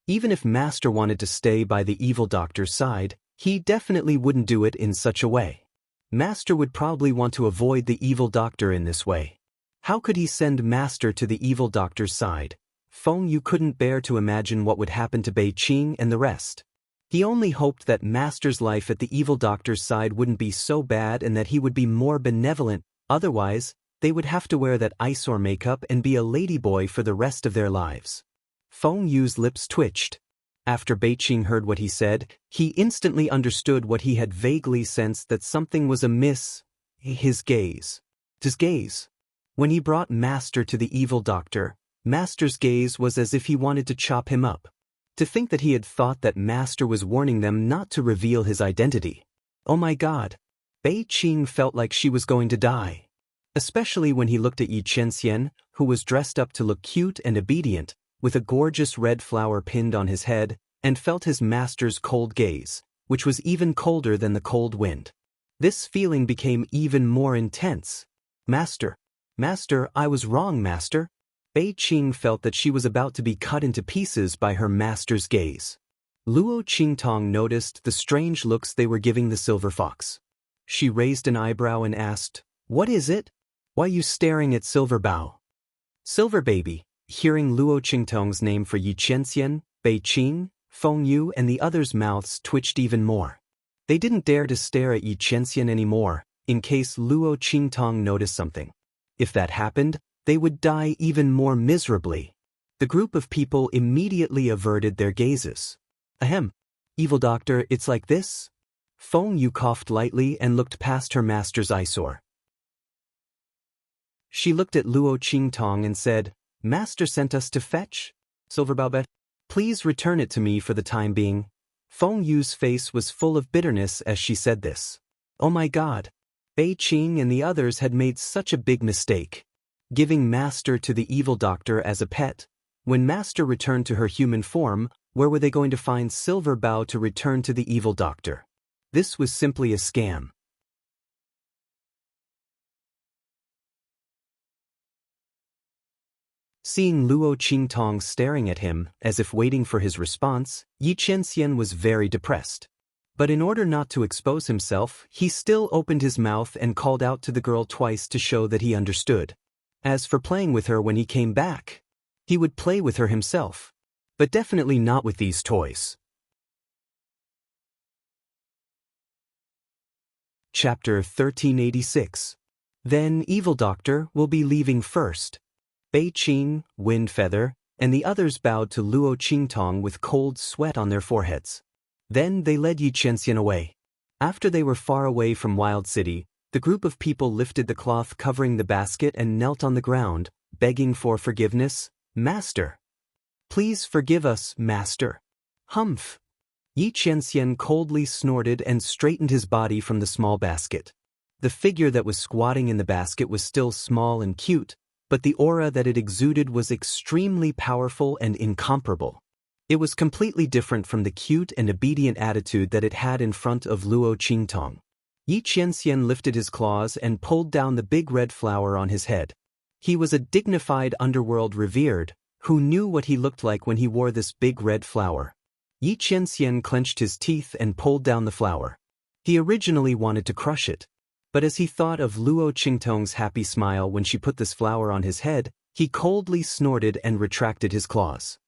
Even if Master wanted to stay by the evil doctor's side, he definitely wouldn't do it in such a way. Master would probably want to avoid the evil doctor in this way. How could he send Master to the evil doctor's side? Feng Yu couldn't bear to imagine what would happen to Bei Qing and the rest. He only hoped that Master's life at the evil doctor's side wouldn't be so bad and that he would be more benevolent, otherwise, they would have to wear that eyesore makeup and be a ladyboy for the rest of their lives. Feng Yu's lips twitched. After Beiqing heard what he said, he instantly understood what he had vaguely sensed, that something was amiss. His gaze. His gaze. When he brought Master to the evil doctor, Master's gaze was as if he wanted to chop him up. To think that he had thought that Master was warning them not to reveal his identity. Oh my God. Beiqing felt like she was going to die. Especially when he looked at Yi Qianxian, who was dressed up to look cute and obedient, with a gorgeous red flower pinned on his head, and felt his master's cold gaze, which was even colder than the cold wind. This feeling became even more intense. Master, I was wrong, Master. Beiqing felt that she was about to be cut into pieces by her master's gaze. Luo Qingtong noticed the strange looks they were giving the silver fox. She raised an eyebrow and asked, "What is it? Why are you staring at Silver Bao?" Silver Baby, hearing Luo Qingtong's name for Yi Qianxian, Beiqing, Feng Yu and the others' mouths twitched even more. They didn't dare to stare at Yi Qianxian anymore, in case Luo Qingtong noticed something. If that happened, they would die even more miserably. The group of people immediately averted their gazes. Ahem. Evil doctor, it's like this? Feng Yu coughed lightly and looked past her master's eyesore. She looked at Luo Qingtong and said, "Master sent us to fetch? Silver Bao, please return it to me for the time being." Feng Yu's face was full of bitterness as she said this. Oh my God. Beiqing and the others had made such a big mistake. Giving Master to the evil doctor as a pet. When Master returned to her human form, where were they going to find Silver Bao to return to the evil doctor? This was simply a scam. Seeing Luo Qingtong staring at him, as if waiting for his response, Yi Qianxian was very depressed. But in order not to expose himself, he still opened his mouth and called out to the girl twice to show that he understood. As for playing with her when he came back, he would play with her himself. But definitely not with these toys. Chapter 1386. Then Evil Doctor will be leaving first. Beiqing, Windfeather, and the others bowed to Luo Qingtong with cold sweat on their foreheads. Then they led Yi Qianxian away. After they were far away from Wild City, the group of people lifted the cloth covering the basket and knelt on the ground, begging for forgiveness. Master. Please forgive us, Master. Humph. Yi Qianxian coldly snorted and straightened his body from the small basket. The figure that was squatting in the basket was still small and cute, but the aura that it exuded was extremely powerful and incomparable. It was completely different from the cute and obedient attitude that it had in front of Luo Qingtong. Yi Qianxian lifted his claws and pulled down the big red flower on his head. He was a dignified underworld revered, who knew what he looked like when he wore this big red flower. Yi Qianxian clenched his teeth and pulled down the flower. He originally wanted to crush it. But as he thought of Luo Qingtong's happy smile when she put this flower on his head, he coldly snorted and retracted his claws.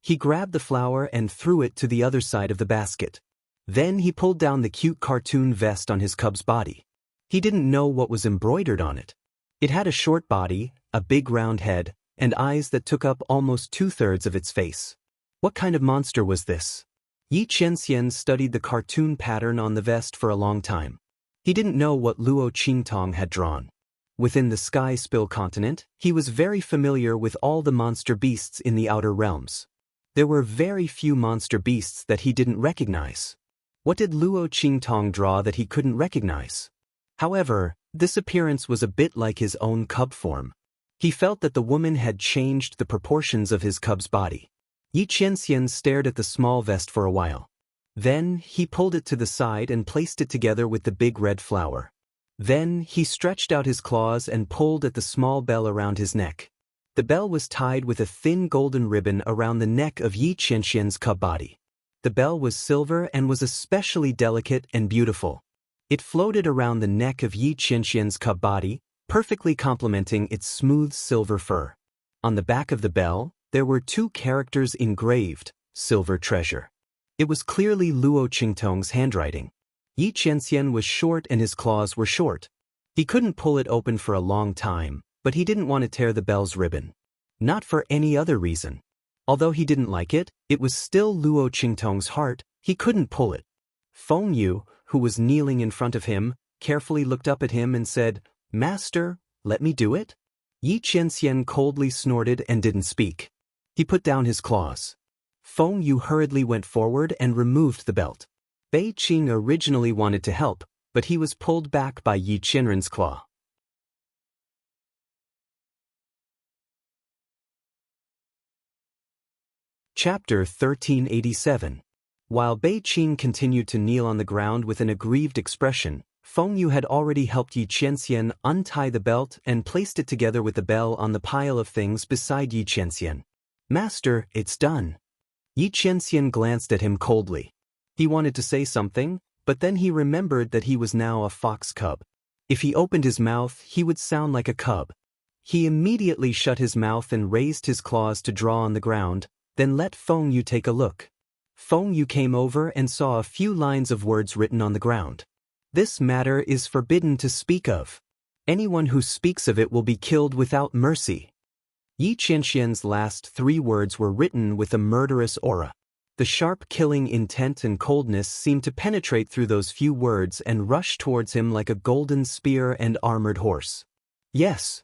He grabbed the flower and threw it to the other side of the basket. Then he pulled down the cute cartoon vest on his cub's body. He didn't know what was embroidered on it. It had a short body, a big round head, and eyes that took up almost 2/3 of its face. What kind of monster was this? Yi Qianxian studied the cartoon pattern on the vest for a long time. He didn't know what Luo Qingtong had drawn. Within the Sky Spill continent, he was very familiar with all the monster beasts in the outer realms. There were very few monster beasts that he didn't recognize. What did Luo Qingtong draw that he couldn't recognize? However, this appearance was a bit like his own cub form. He felt that the woman had changed the proportions of his cub's body. Yi Qianxian stared at the small vest for a while. Then he pulled it to the side and placed it together with the big red flower. Then he stretched out his claws and pulled at the small bell around his neck. The bell was tied with a thin golden ribbon around the neck of Yi Qianxian's cub body. The bell was silver and was especially delicate and beautiful. It floated around the neck of Yi Qianxian's cub body, perfectly complementing its smooth silver fur. On the back of the bell, there were 2 characters engraved, Silver Treasure. It was clearly Luo Qingtong's handwriting. Yi Qianxian was short and his claws were short. He couldn't pull it open for a long time, but he didn't want to tear the bell's ribbon. Not for any other reason. Although he didn't like it, it was still Luo Qingtong's heart, he couldn't pull it. Feng Yu, who was kneeling in front of him, carefully looked up at him and said, "Master, let me do it?" Yi Qianxian coldly snorted and didn't speak. He put down his claws. Feng Yu hurriedly went forward and removed the belt. Bei Qing originally wanted to help, but he was pulled back by Yi Qianren's claw. Chapter 1387. While Bei Qing continued to kneel on the ground with an aggrieved expression, Feng Yu had already helped Yi Qianxian untie the belt and placed it together with the bell on the pile of things beside Yi Qianxian. "Master, it's done." Yi Qianxian glanced at him coldly. He wanted to say something, but then he remembered that he was now a fox cub. If he opened his mouth, he would sound like a cub. He immediately shut his mouth and raised his claws to draw on the ground, then let Feng Yu take a look. Feng Yu came over and saw a few lines of words written on the ground. "This matter is forbidden to speak of. Anyone who speaks of it will be killed without mercy." Yi Qianxian's last 3 words were written with a murderous aura. The sharp killing intent and coldness seemed to penetrate through those few words and rush towards him like a golden spear and armored horse. "Yes."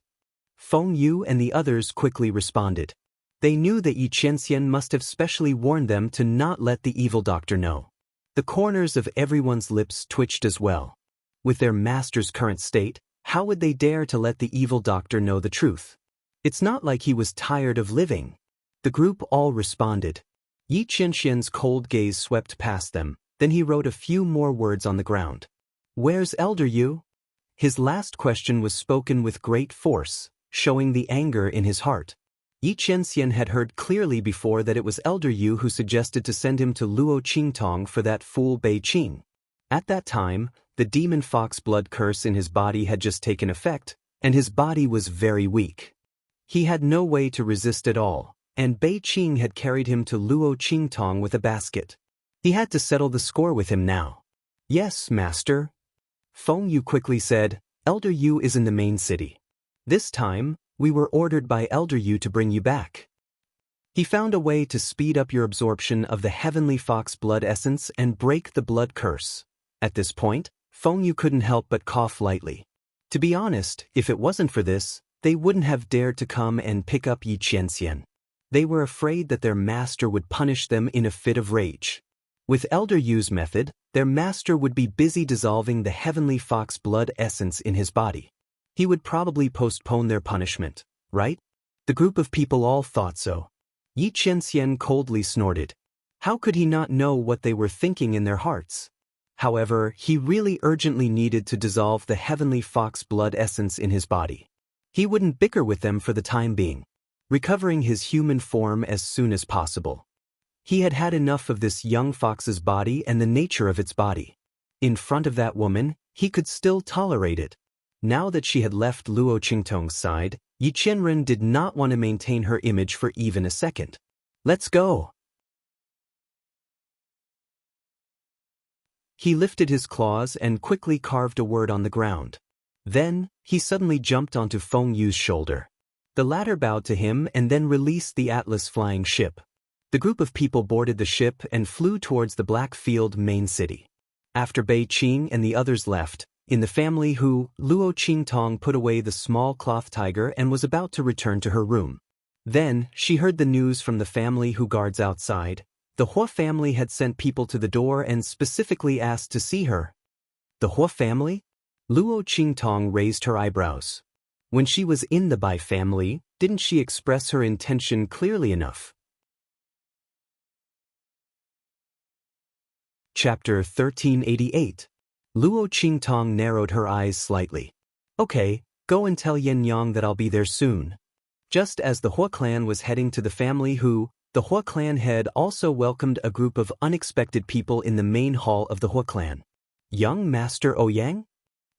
Feng Yu and the others quickly responded. They knew that Yi Qianxian must have specially warned them to not let the evil doctor know. The corners of everyone's lips twitched as well. With their master's current state, how would they dare to let the evil doctor know the truth? It's not like he was tired of living. The group all responded. Yi Qianxian's cold gaze swept past them, then he wrote a few more words on the ground. "Where's Elder Yu?" His last question was spoken with great force, showing the anger in his heart. Yi Qianxian had heard clearly before that it was Elder Yu who suggested to send him to Luo Qingtong for that fool Bei Qing. At that time, the demon fox blood curse in his body had just taken effect, and his body was very weak. He had no way to resist at all, and Bei Qing had carried him to Luo Qingtong with a basket. He had to settle the score with him now. "Yes, master." Feng Yu quickly said, "Elder Yu is in the main city. This time, we were ordered by Elder Yu to bring you back. He found a way to speed up your absorption of the heavenly fox blood essence and break the blood curse." At this point, Feng Yu couldn't help but cough lightly. To be honest, if it wasn't for this, they wouldn't have dared to come and pick up Yi Qianxian. They were afraid that their master would punish them in a fit of rage. With Elder Yu's method, their master would be busy dissolving the heavenly fox blood essence in his body. He would probably postpone their punishment, right? The group of people all thought so. Yi Qianxian coldly snorted. How could he not know what they were thinking in their hearts? However, he really urgently needed to dissolve the heavenly fox blood essence in his body. He wouldn't bicker with them for the time being, recovering his human form as soon as possible. He had had enough of this young fox's body and the nature of its body. In front of that woman, he could still tolerate it. Now that she had left Luo Qingtong's side, Yi Qianren did not want to maintain her image for even a second. "Let's go." He lifted his claws and quickly carved a word on the ground. Then, he suddenly jumped onto Feng Yu's shoulder. The latter bowed to him and then released the Atlas flying ship. The group of people boarded the ship and flew towards the Blackfield main city. After Bei Qing and the others left, in the family who, Luo Qingtong put away the small cloth tiger and was about to return to her room. Then, she heard the news from the family who guards outside. The Hua family had sent people to the door and specifically asked to see her. The Hua family? Luo Qingtong raised her eyebrows. When she was in the Bai family, didn't she express her intention clearly enough? Chapter 1388. Luo Qingtong narrowed her eyes slightly. "Okay, go and tell Yen Yang that I'll be there soon." Just as the Hua clan was heading to the family who, the Hua clan head also welcomed a group of unexpected people in the main hall of the Hua clan. Young Master Ouyang?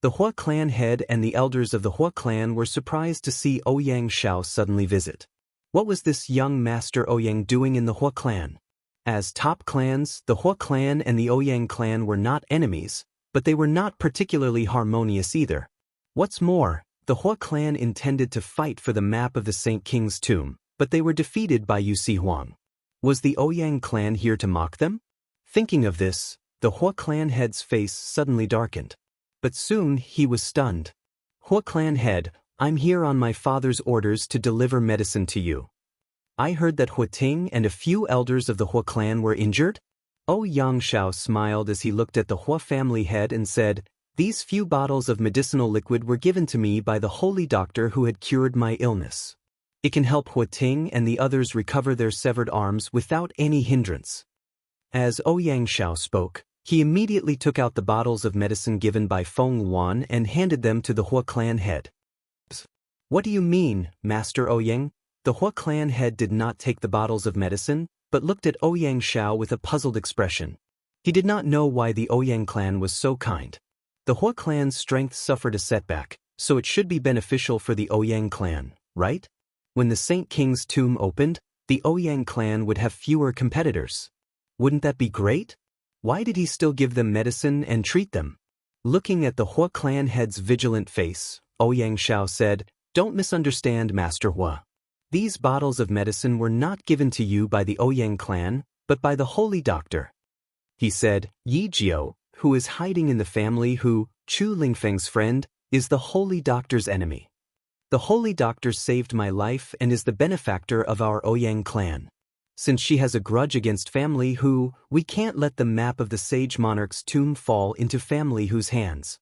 The Hua clan head and the elders of the Hua clan were surprised to see Ouyang Shao suddenly visit. What was this young Master Ouyang doing in the Hua clan? As top clans, the Hua clan and the Ouyang clan were not enemies, but they were not particularly harmonious either. What's more, the Hua clan intended to fight for the map of the Saint King's tomb, but they were defeated by Yusi Huang. Was the Ouyang clan here to mock them? Thinking of this, the Hua clan head's face suddenly darkened. But soon he was stunned. Hua clan head, I'm here on my father's orders to deliver medicine to you. I heard that Hua Ting and a few elders of the Hua clan were injured? Ouyang Shao smiled as he looked at the Hua family head and said, these few bottles of medicinal liquid were given to me by the holy doctor who had cured my illness. It can help Hua Ting and the others recover their severed arms without any hindrance. As Ouyang Shao spoke, he immediately took out the bottles of medicine given by Feng Wan and handed them to the Hua clan head. What do you mean, Master Ouyang? The Hua clan head did not take the bottles of medicine, but looked at Ouyang Shao with a puzzled expression. He did not know why the Ouyang clan was so kind. The Hua clan's strength suffered a setback, so it should be beneficial for the Ouyang clan, right? When the Saint King's tomb opened, the Ouyang clan would have fewer competitors. Wouldn't that be great? Why did he still give them medicine and treat them? Looking at the Hua clan head's vigilant face, Ouyang Shao said, don't misunderstand, Master Hua. These bottles of medicine were not given to you by the Ouyang clan, but by the holy doctor. He said, Yi Jiao, who is hiding in the family who, Chu Lingfeng's friend, is the holy doctor's enemy. The holy doctor saved my life and is the benefactor of our Ouyang clan. Since she has a grudge against family who, we can't let the map of the sage monarch's tomb fall into family whose hands.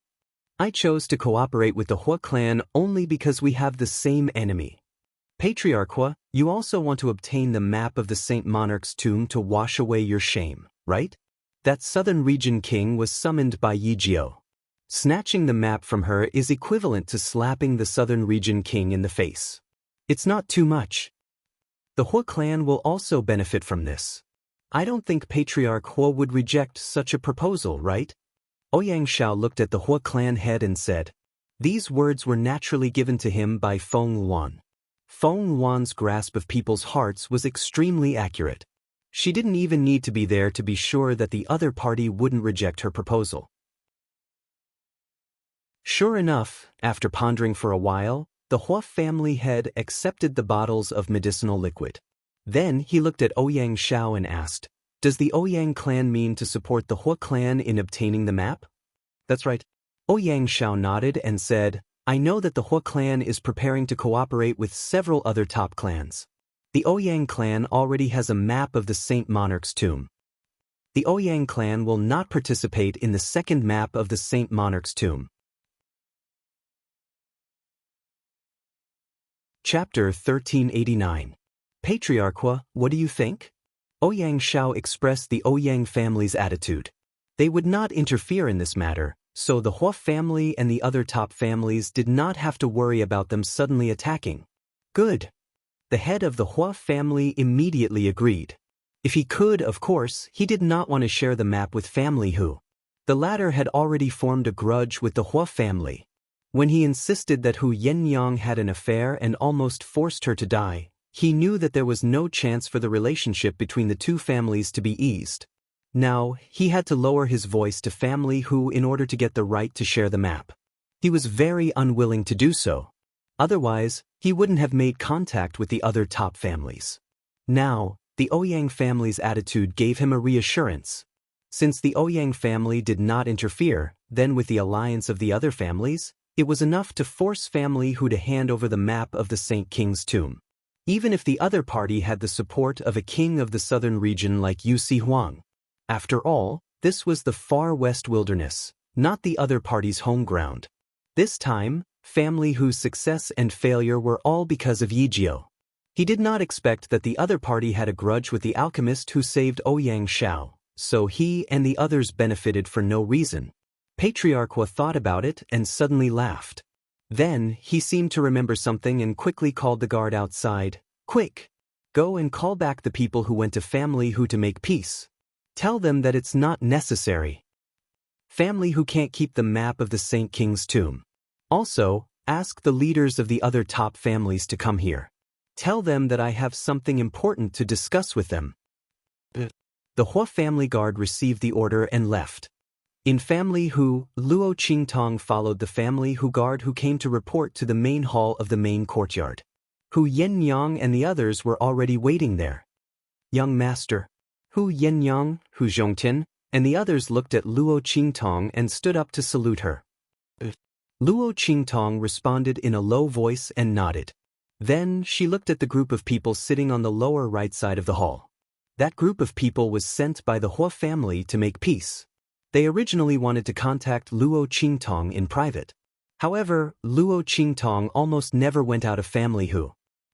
I chose to cooperate with the Hua clan only because we have the same enemy. Patriarch Hua, you also want to obtain the map of the Saint Monarch's tomb to wash away your shame, right? That southern region king was summoned by Yi Jiao. Snatching the map from her is equivalent to slapping the southern region king in the face. It's not too much. The Hua clan will also benefit from this. I don't think Patriarch Hua would reject such a proposal, right? Ouyang Shao looked at the Hua clan head and said, these words were naturally given to him by Feng Wan. Feng Wan's grasp of people's hearts was extremely accurate. She didn't even need to be there to be sure that the other party wouldn't reject her proposal. Sure enough, after pondering for a while, the Hua family head accepted the bottles of medicinal liquid. Then he looked at Ouyang Shao and asked, does the Ouyang clan mean to support the Hua clan in obtaining the map? That's right. Ouyang Shao nodded and said, I know that the Hua clan is preparing to cooperate with several other top clans. The Ouyang clan already has a map of the Saint Monarch's tomb. The Ouyang clan will not participate in the second map of the Saint Monarch's tomb. Chapter 1389. Patriarch Hua, what do you think? Ouyang Shao expressed the Ouyang family's attitude. They would not interfere in this matter, so the Hua family and the other top families did not have to worry about them suddenly attacking. Good. The head of the Hua family immediately agreed. If he could, of course, he did not want to share the map with family who. The latter had already formed a grudge with the Hua family. When he insisted that Hu Yenyang had an affair and almost forced her to die, he knew that there was no chance for the relationship between the two families to be eased. Now, he had to lower his voice to family who in order to get the right to share the map. He was very unwilling to do so. Otherwise, he wouldn't have made contact with the other top families. Now, the Ouyang family's attitude gave him a reassurance. Since the Ouyang family did not interfere, then with the alliance of the other families, it was enough to force family who to hand over the map of the Saint King's tomb. Even if the other party had the support of a king of the southern region like Yusi Huang. After all, this was the far west wilderness, not the other party's home ground. This time, family whose success and failure were all because of Yi Jiao. He did not expect that the other party had a grudge with the alchemist who saved Ouyang Shao, so he and the others benefited for no reason. Patriarch Hua thought about it and suddenly laughed. Then, he seemed to remember something and quickly called the guard outside. Quick! Go and call back the people who went to family who to make peace. Tell them that it's not necessary. Family who can't keep the map of the Saint King's tomb. Also, ask the leaders of the other top families to come here. Tell them that I have something important to discuss with them. The Hua family guard received the order and left. In family who, Luo Qingtong followed the family who guard who came to report to the main hall of the main courtyard. Hu Yenyang and the others were already waiting there. Young master. Hu Yenyang, Hu Zhongtian, and the others looked at Luo Qingtong and stood up to salute her. Luo Qingtong responded in a low voice and nodded. Then she looked at the group of people sitting on the lower right side of the hall. That group of people was sent by the Hua family to make peace. They originally wanted to contact Luo Qingtong in private. However, Luo Qingtong almost never went out of family Hu.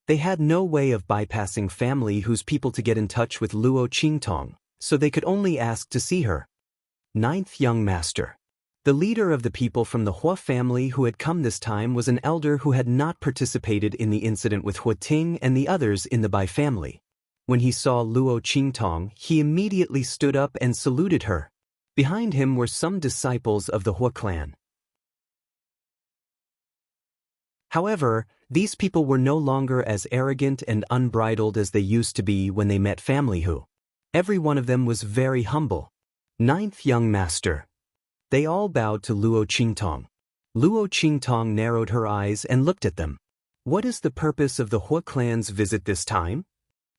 They had no way of bypassing family Hu's people to get in touch with Luo Qingtong, so they could only ask to see her. Ninth young master. The leader of the people from the Hua family who had come this time was an elder who had not participated in the incident with Hua Ting and the others in the Bai family. When he saw Luo Qingtong, he immediately stood up and saluted her. Behind him were some disciples of the Hua clan. However, these people were no longer as arrogant and unbridled as they used to be when they met family Hu. Every one of them was very humble. Ninth young master. They all bowed to Luo Qingtong. Luo Qingtong narrowed her eyes and looked at them. What is the purpose of the Hua clan's visit this time?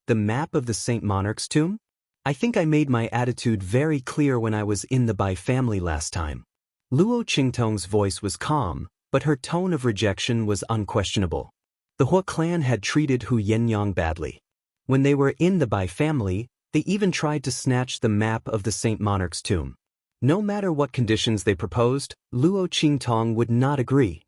The map of the Saint Monarch's tomb? I think I made my attitude very clear when I was in the Bai family last time. Luo Qingtong's voice was calm, but her tone of rejection was unquestionable. The Hua clan had treated Hu Yenyang badly. When they were in the Bai family, they even tried to snatch the map of the Saint Monarch's tomb. No matter what conditions they proposed, Luo Qingtong would not agree.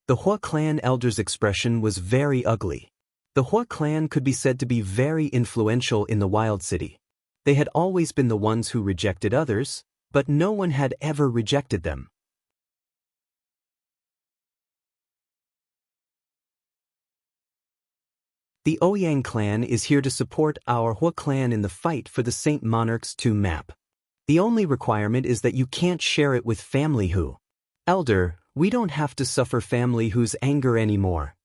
The Hua clan elder's expression was very ugly. The Hua clan could be said to be very influential in the Wild City. They had always been the ones who rejected others, but no one had ever rejected them. The Ouyang clan is here to support our Hua clan in the fight for the Saint Monarch's tomb map. The only requirement is that you can't share it with family Hu. Elder, we don't have to suffer family Hu's anger anymore.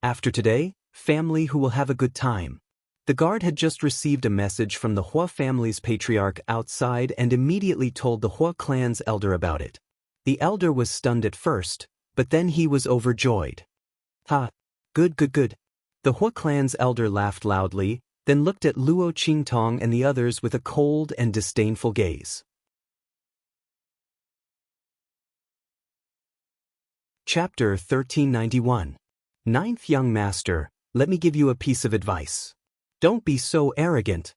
After today, family Hu will have a good time. The guard had just received a message from the Hua family's patriarch outside and immediately told the Hua clan's elder about it. The elder was stunned at first, but then he was overjoyed. Ha! Good. The Hua clan's elder laughed loudly, then looked at Luo Qingtong and the others with a cold and disdainful gaze. Chapter 1391. Ninth young master, let me give you a piece of advice. Don't be so arrogant.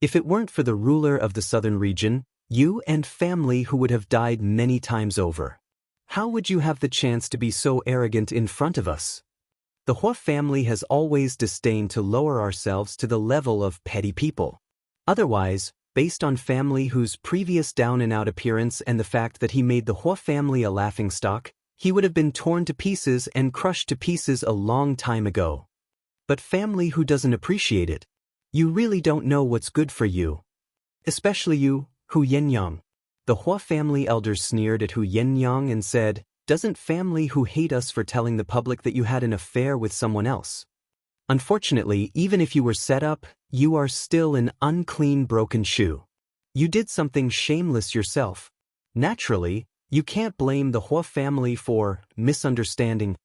If it weren't for the ruler of the southern region, you and family Hu would have died many times over. How would you have the chance to be so arrogant in front of us? The Hua family has always disdained to lower ourselves to the level of petty people. Otherwise, based on family Hu's previous down-and-out appearance and the fact that he made the Hua family a laughingstock, he would have been torn to pieces and crushed to pieces a long time ago. But family Hu doesn't appreciate it. You really don't know what's good for you. Especially you, Hu Yenyang. The Hua family elders sneered at Hu Yenyang and said, "Doesn't family Hu hate us for telling the public that you had an affair with someone else? Unfortunately, even if you were set up, you are still an unclean broken shoe. You did something shameless yourself. Naturally, you can't blame the Hua family for misunderstanding.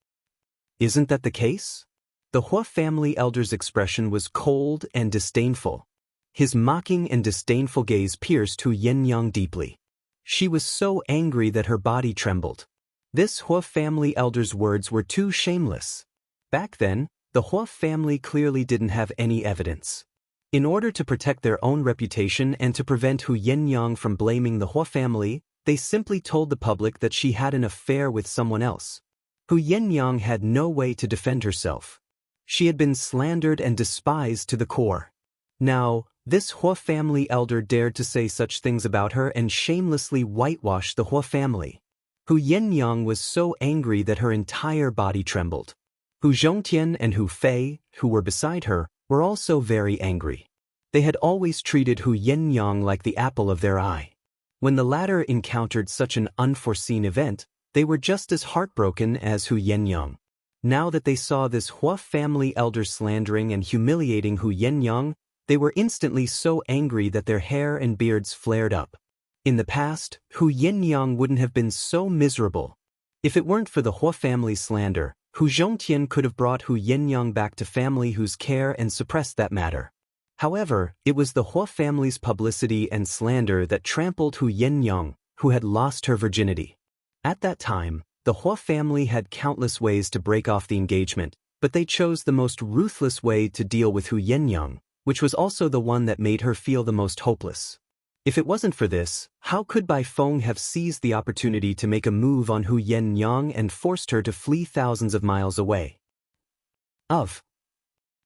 Isn't that the case?" The Hua family elder's expression was cold and disdainful. His mocking and disdainful gaze pierced Hu Yenyang deeply. She was so angry that her body trembled. This Hua family elder's words were too shameless. Back then, the Hua family clearly didn't have any evidence. In order to protect their own reputation and to prevent Hu Yenyang from blaming the Hua family, they simply told the public that she had an affair with someone else. Hu Yenyang had no way to defend herself. She had been slandered and despised to the core. Now, this Hua family elder dared to say such things about her and shamelessly whitewash the Hua family. Hu Yenyang was so angry that her entire body trembled. Hu Zhongtian and Hu Fei, who were beside her, were also very angry. They had always treated Hu Yenyang like the apple of their eye. When the latter encountered such an unforeseen event, they were just as heartbroken as Hu Yenyang. Now that they saw this Hua family elder slandering and humiliating Hu Yenyang, they were instantly so angry that their hair and beards flared up. In the past, Hu Yenyang wouldn't have been so miserable. If it weren't for the Hua family's slander, Hu Zhongtian could have brought Hu Yenyang back to family whose care and suppressed that matter. However, it was the Hua family's publicity and slander that trampled Hu Yenyang, who had lost her virginity. At that time, the Hua family had countless ways to break off the engagement, but they chose the most ruthless way to deal with Hu Yenyang, which was also the one that made her feel the most hopeless. If it wasn't for this, how could Bai Feng have seized the opportunity to make a move on Hu Yenyang and forced her to flee thousands of miles away?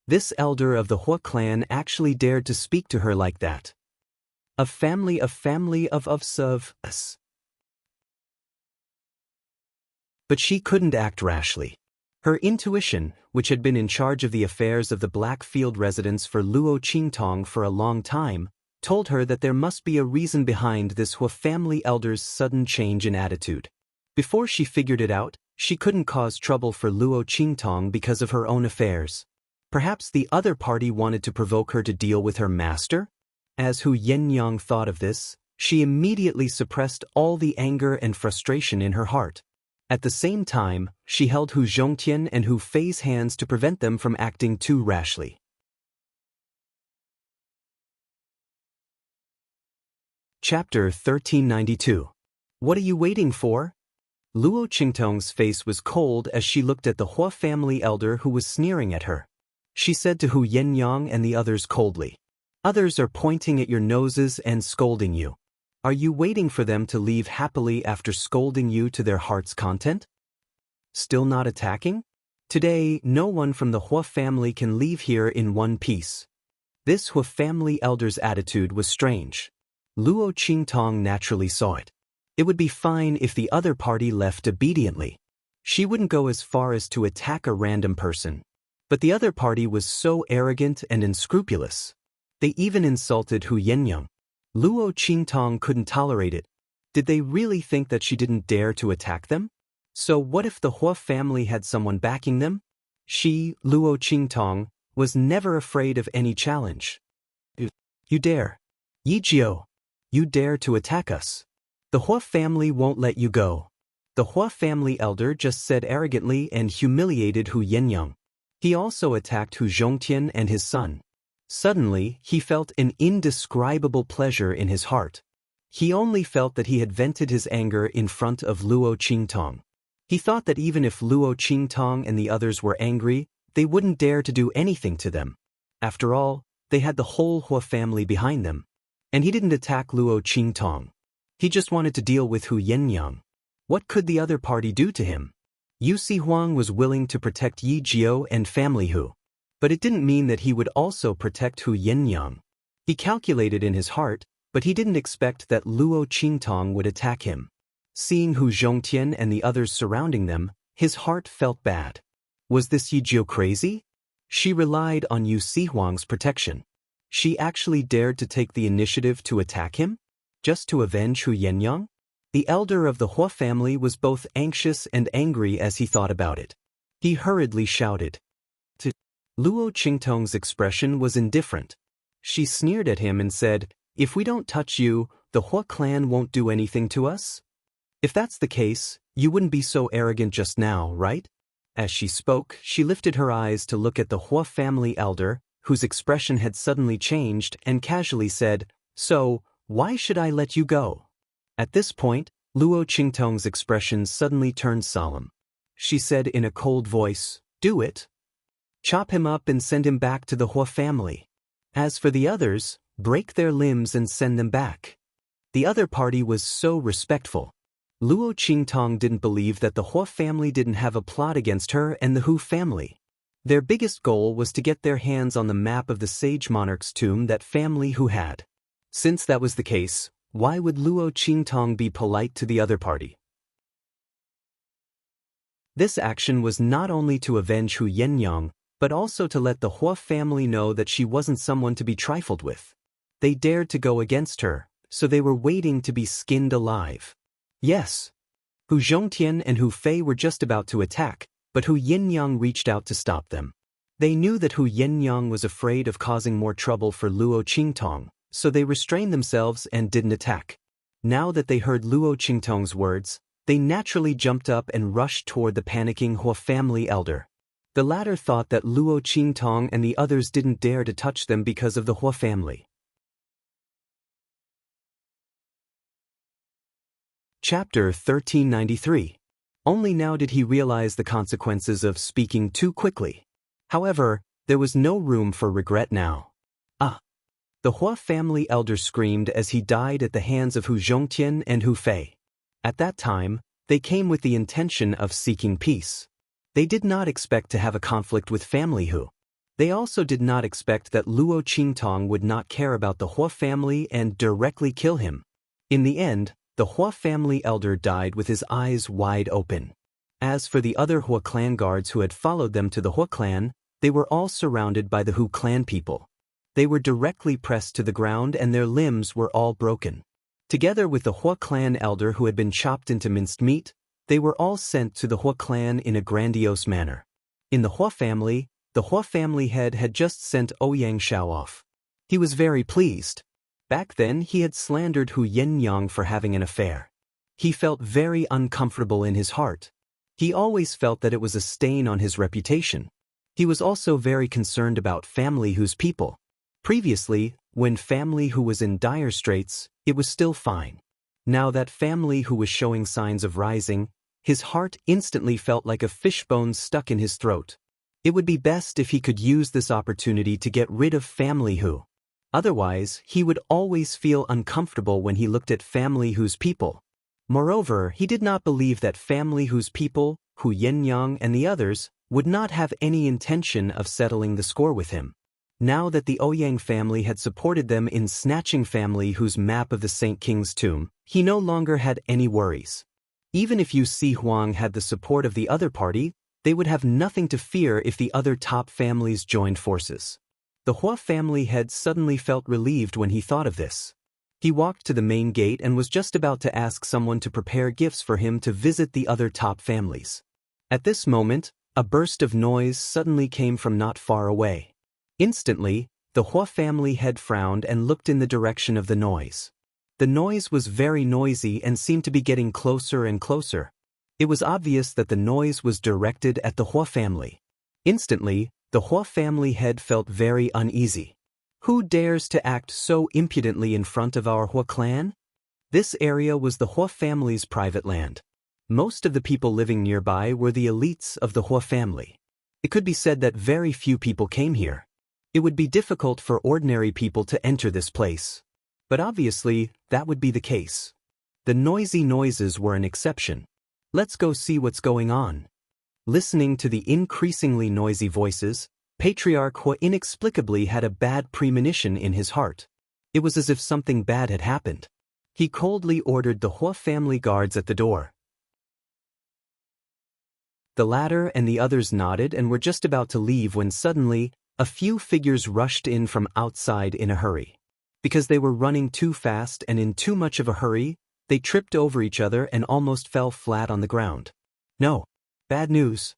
This elder of the Hua clan actually dared to speak to her like that. Of family of us. But she couldn't act rashly. Her intuition, which had been in charge of the affairs of the Blackfield residence for Luo Qingtong for a long time, told her that there must be a reason behind this Hua family elder's sudden change in attitude. Before she figured it out, she couldn't cause trouble for Luo Qingtong because of her own affairs. Perhaps the other party wanted to provoke her to deal with her master? As Hu Yenyang thought of this, she immediately suppressed all the anger and frustration in her heart. At the same time, she held Hu Zhongtian and Hu Fei's hands to prevent them from acting too rashly. Chapter 1392. What are you waiting for? Luo Qingtong's face was cold as she looked at the Hua family elder who was sneering at her. She said to Hu Yenyang and the others coldly, "Others are pointing at your noses and scolding you. Are you waiting for them to leave happily after scolding you to their heart's content? Still not attacking? Today, no one from the Hua family can leave here in one piece." This Hua family elder's attitude was strange. Luo Qingtong naturally saw it. It would be fine if the other party left obediently. She wouldn't go as far as to attack a random person. But the other party was so arrogant and unscrupulous. They even insulted Hu Yenyang. Luo Qingtong couldn't tolerate it. Did they really think that she didn't dare to attack them? So what if the Hua family had someone backing them? She, Luo Qingtong, was never afraid of any challenge. You dare. Yi Jiao. You dare to attack us. The Hua family won't let you go. The Hua family elder just said arrogantly and humiliated Hu Yenyang. He also attacked Hu Zhongtian and his son. Suddenly, he felt an indescribable pleasure in his heart. He only felt that he had vented his anger in front of Luo Qingtong. He thought that even if Luo Qingtong and the others were angry, they wouldn't dare to do anything to them. After all, they had the whole Hua family behind them. And he didn't attack Luo Qingtong. He just wanted to deal with Hu Yenyang. What could the other party do to him? Yu Si Huang was willing to protect Yi Jiao and family Hu. But it didn't mean that he would also protect Hu Yenyang. He calculated in his heart, but he didn't expect that Luo Qingtong would attack him. Seeing Hu Zhongtian and the others surrounding them, his heart felt bad. Was this Yi Jiao crazy? She relied on Yu Si Huang's protection. She actually dared to take the initiative to attack him? Just to avenge Hu Yenyang? The elder of the Hua family was both anxious and angry as he thought about it. He hurriedly shouted. Luo Qingtong's expression was indifferent. She sneered at him and said, "If we don't touch you, the Hua clan won't do anything to us? If that's the case, you wouldn't be so arrogant just now, right?" As she spoke, she lifted her eyes to look at the Hua family elder, whose expression had suddenly changed, and casually said, "So, why should I let you go?" At this point, Luo Qingtong's expression suddenly turned solemn. She said in a cold voice, "Do it. Chop him up and send him back to the Hua family. As for the others, break their limbs and send them back." The other party was so respectful. Luo Qingtong didn't believe that the Hua family didn't have a plot against her and the Hu family. Their biggest goal was to get their hands on the map of the sage monarch's tomb that family Hu had. Since that was the case, why would Luo Qingtong be polite to the other party? This action was not only to avenge Hu Yenyang, but also to let the Hua family know that she wasn't someone to be trifled with. They dared to go against her, so they were waiting to be skinned alive. Yes. Hu Zhongtian and Hu Fei were just about to attack, but Hu Yenyang reached out to stop them. They knew that Hu Yenyang was afraid of causing more trouble for Luo Qingtong, so they restrained themselves and didn't attack. Now that they heard Luo Qingtong's words, They naturally jumped up and rushed toward the panicking Hua family elder. The latter thought that Luo Qingtong and the others didn't dare to touch them because of the Hua family. Chapter 1393. Only now did he realize the consequences of speaking too quickly. However, there was no room for regret now. The Hua family elder screamed as he died at the hands of Hu Zhongtian and Hu Fei. At that time, they came with the intention of seeking peace. They did not expect to have a conflict with family Hu. They also did not expect that Luo Qingtong would not care about the Hua family and directly kill him. In the end, the Hua family elder died with his eyes wide open. As for the other Hua clan guards who had followed them to the Hua clan, they were all surrounded by the Hu clan people. They were directly pressed to the ground and their limbs were all broken. Together with the Hua clan elder who had been chopped into minced meat, they were all sent to the Hua clan in a grandiose manner. In the Hua family head had just sent Ouyang Shao off. He was very pleased. Back then he had slandered Hu Yenyang for having an affair. He felt very uncomfortable in his heart. He always felt that it was a stain on his reputation. He was also very concerned about family Hu's people. Previously, when family Hu was in dire straits, it was still fine. Now that family Hu was showing signs of rising, his heart instantly felt like a fishbone stuck in his throat. It would be best if he could use this opportunity to get rid of family Hu. Otherwise, he would always feel uncomfortable when he looked at family Hu's people. Moreover, he did not believe that family Hu's people, Hu Yenyang and the others, would not have any intention of settling the score with him. Now that the Ouyang family had supported them in snatching family Hu's map of the Saint King's tomb, he no longer had any worries. Even if Yu Si Huang had the support of the other party, they would have nothing to fear if the other top families joined forces. The Hua family head suddenly felt relieved when he thought of this. He walked to the main gate and was just about to ask someone to prepare gifts for him to visit the other top families. At this moment, a burst of noise suddenly came from not far away. Instantly, the Hua family head frowned and looked in the direction of the noise. The noise was very noisy and seemed to be getting closer and closer. It was obvious that the noise was directed at the Hua family. Instantly, the Hua family head felt very uneasy. Who dares to act so impudently in front of our Hua clan? This area was the Hua family's private land. Most of the people living nearby were the elites of the Hua family. It could be said that very few people came here. It would be difficult for ordinary people to enter this place. But obviously, that would be the case. The noisy noises were an exception. Let's go see what's going on. Listening to the increasingly noisy voices, Patriarch Hua inexplicably had a bad premonition in his heart. It was as if something bad had happened. He coldly ordered the Hua family guards at the door. The latter and the others nodded and were just about to leave when suddenly, a few figures rushed in from outside in a hurry. Because they were running too fast and in too much of a hurry, they tripped over each other and almost fell flat on the ground. No. Bad news.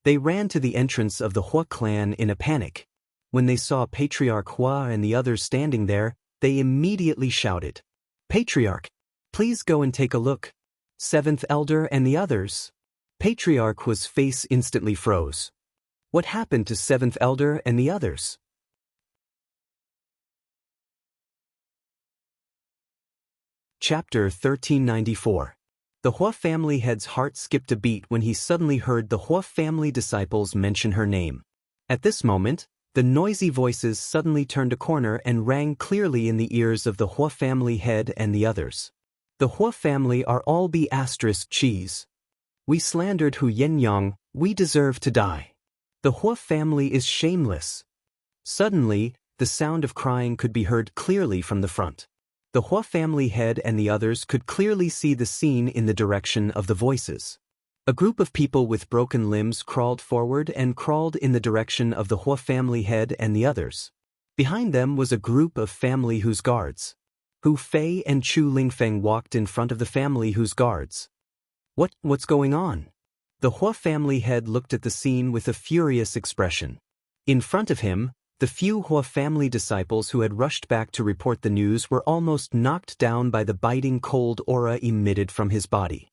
They ran to the entrance of the Hua clan in a panic. When they saw Patriarch Hua and the others standing there, they immediately shouted, "Patriarch, please go and take a look. Seventh Elder and the others." Patriarch Hua's face instantly froze. What happened to Seventh Elder and the others? Chapter 1394. The Hua family head's heart skipped a beat when he suddenly heard the Hua family disciples mention her name. At this moment, the noisy voices suddenly turned a corner and rang clearly in the ears of the Hua family head and the others. The Hua family are all cheese. We slandered Hu Yenyang, we deserve to die. The Hua family is shameless. Suddenly, the sound of crying could be heard clearly from the front. The Hua family head and the others could clearly see the scene in the direction of the voices. A group of people with broken limbs crawled forward and crawled in the direction of the Hua family head and the others. Behind them was a group of family Hu's guards. Hu Fei and Chu Lingfeng walked in front of the family Hu's guards. What's going on? The Hua family head looked at the scene with a furious expression. In front of him, the few Hua family disciples who had rushed back to report the news were almost knocked down by the biting cold aura emitted from his body.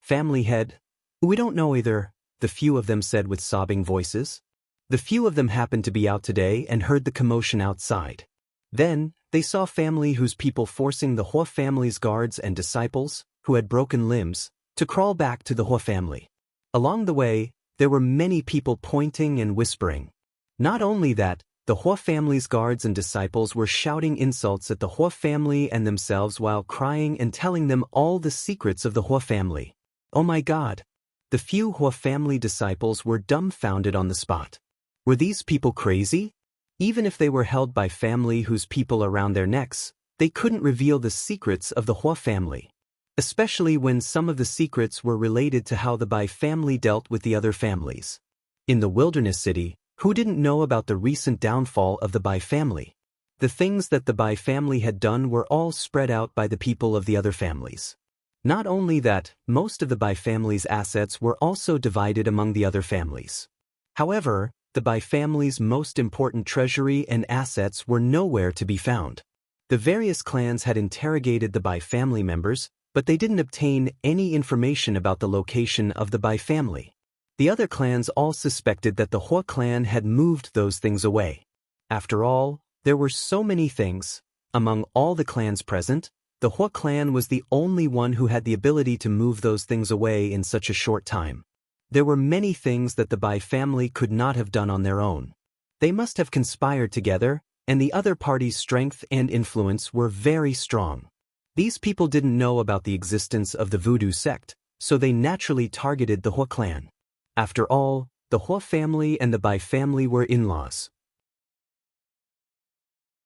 Family head? We don't know either, the few of them said with sobbing voices. The few of them happened to be out today and heard the commotion outside. Then, they saw family whose people forcing the Hua family's guards and disciples, who had broken limbs, to crawl back to the Hua family. Along the way, there were many people pointing and whispering. Not only that, the Hua family's guards and disciples were shouting insults at the Hua family and themselves while crying and telling them all the secrets of the Hua family. Oh my God! The few Hua family disciples were dumbfounded on the spot. Were these people crazy? Even if they were held by family whose people around their necks, they couldn't reveal the secrets of the Hua family. Especially when some of the secrets were related to how the Bai family dealt with the other families. In the wilderness city, who didn't know about the recent downfall of the Bai family? The things that the Bai family had done were all spread out by the people of the other families. Not only that, most of the Bai family's assets were also divided among the other families. However, the Bai family's most important treasury and assets were nowhere to be found. The various clans had interrogated the Bai family members, but they didn't obtain any information about the location of the Bai family. The other clans all suspected that the Hua clan had moved those things away. After all, there were so many things. Among all the clans present, the Hua clan was the only one who had the ability to move those things away in such a short time. There were many things that the Bai family could not have done on their own. They must have conspired together, and the other party's strength and influence were very strong. These people didn't know about the existence of the voodoo sect, so they naturally targeted the Hua clan. After all, the Hua family and the Bai family were in-laws.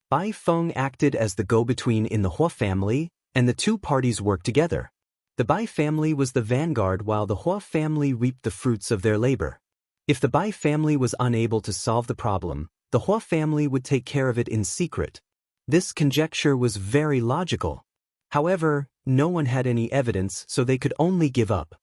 Bai Feng acted as the go-between in the Hua family, and the two parties worked together. The Bai family was the vanguard while the Hua family reaped the fruits of their labor. If the Bai family was unable to solve the problem, the Hua family would take care of it in secret. This conjecture was very logical. However, no one had any evidence, so they could only give up.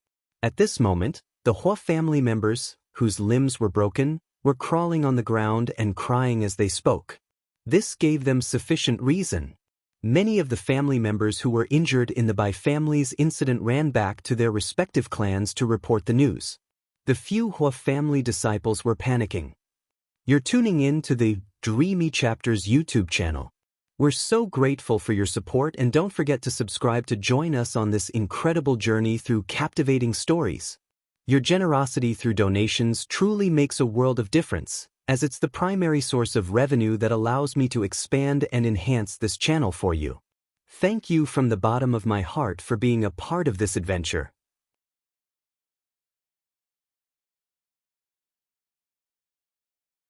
At this moment, the Hua family members, whose limbs were broken, were crawling on the ground and crying as they spoke. This gave them sufficient reason. Many of the family members who were injured in the Bai family's incident ran back to their respective clans to report the news. The few Hua family disciples were panicking. You're tuning in to the Dreamy Chapters YouTube channel. We're so grateful for your support, and don't forget to subscribe to join us on this incredible journey through captivating stories. Your generosity through donations truly makes a world of difference, as it's the primary source of revenue that allows me to expand and enhance this channel for you. Thank you from the bottom of my heart for being a part of this adventure.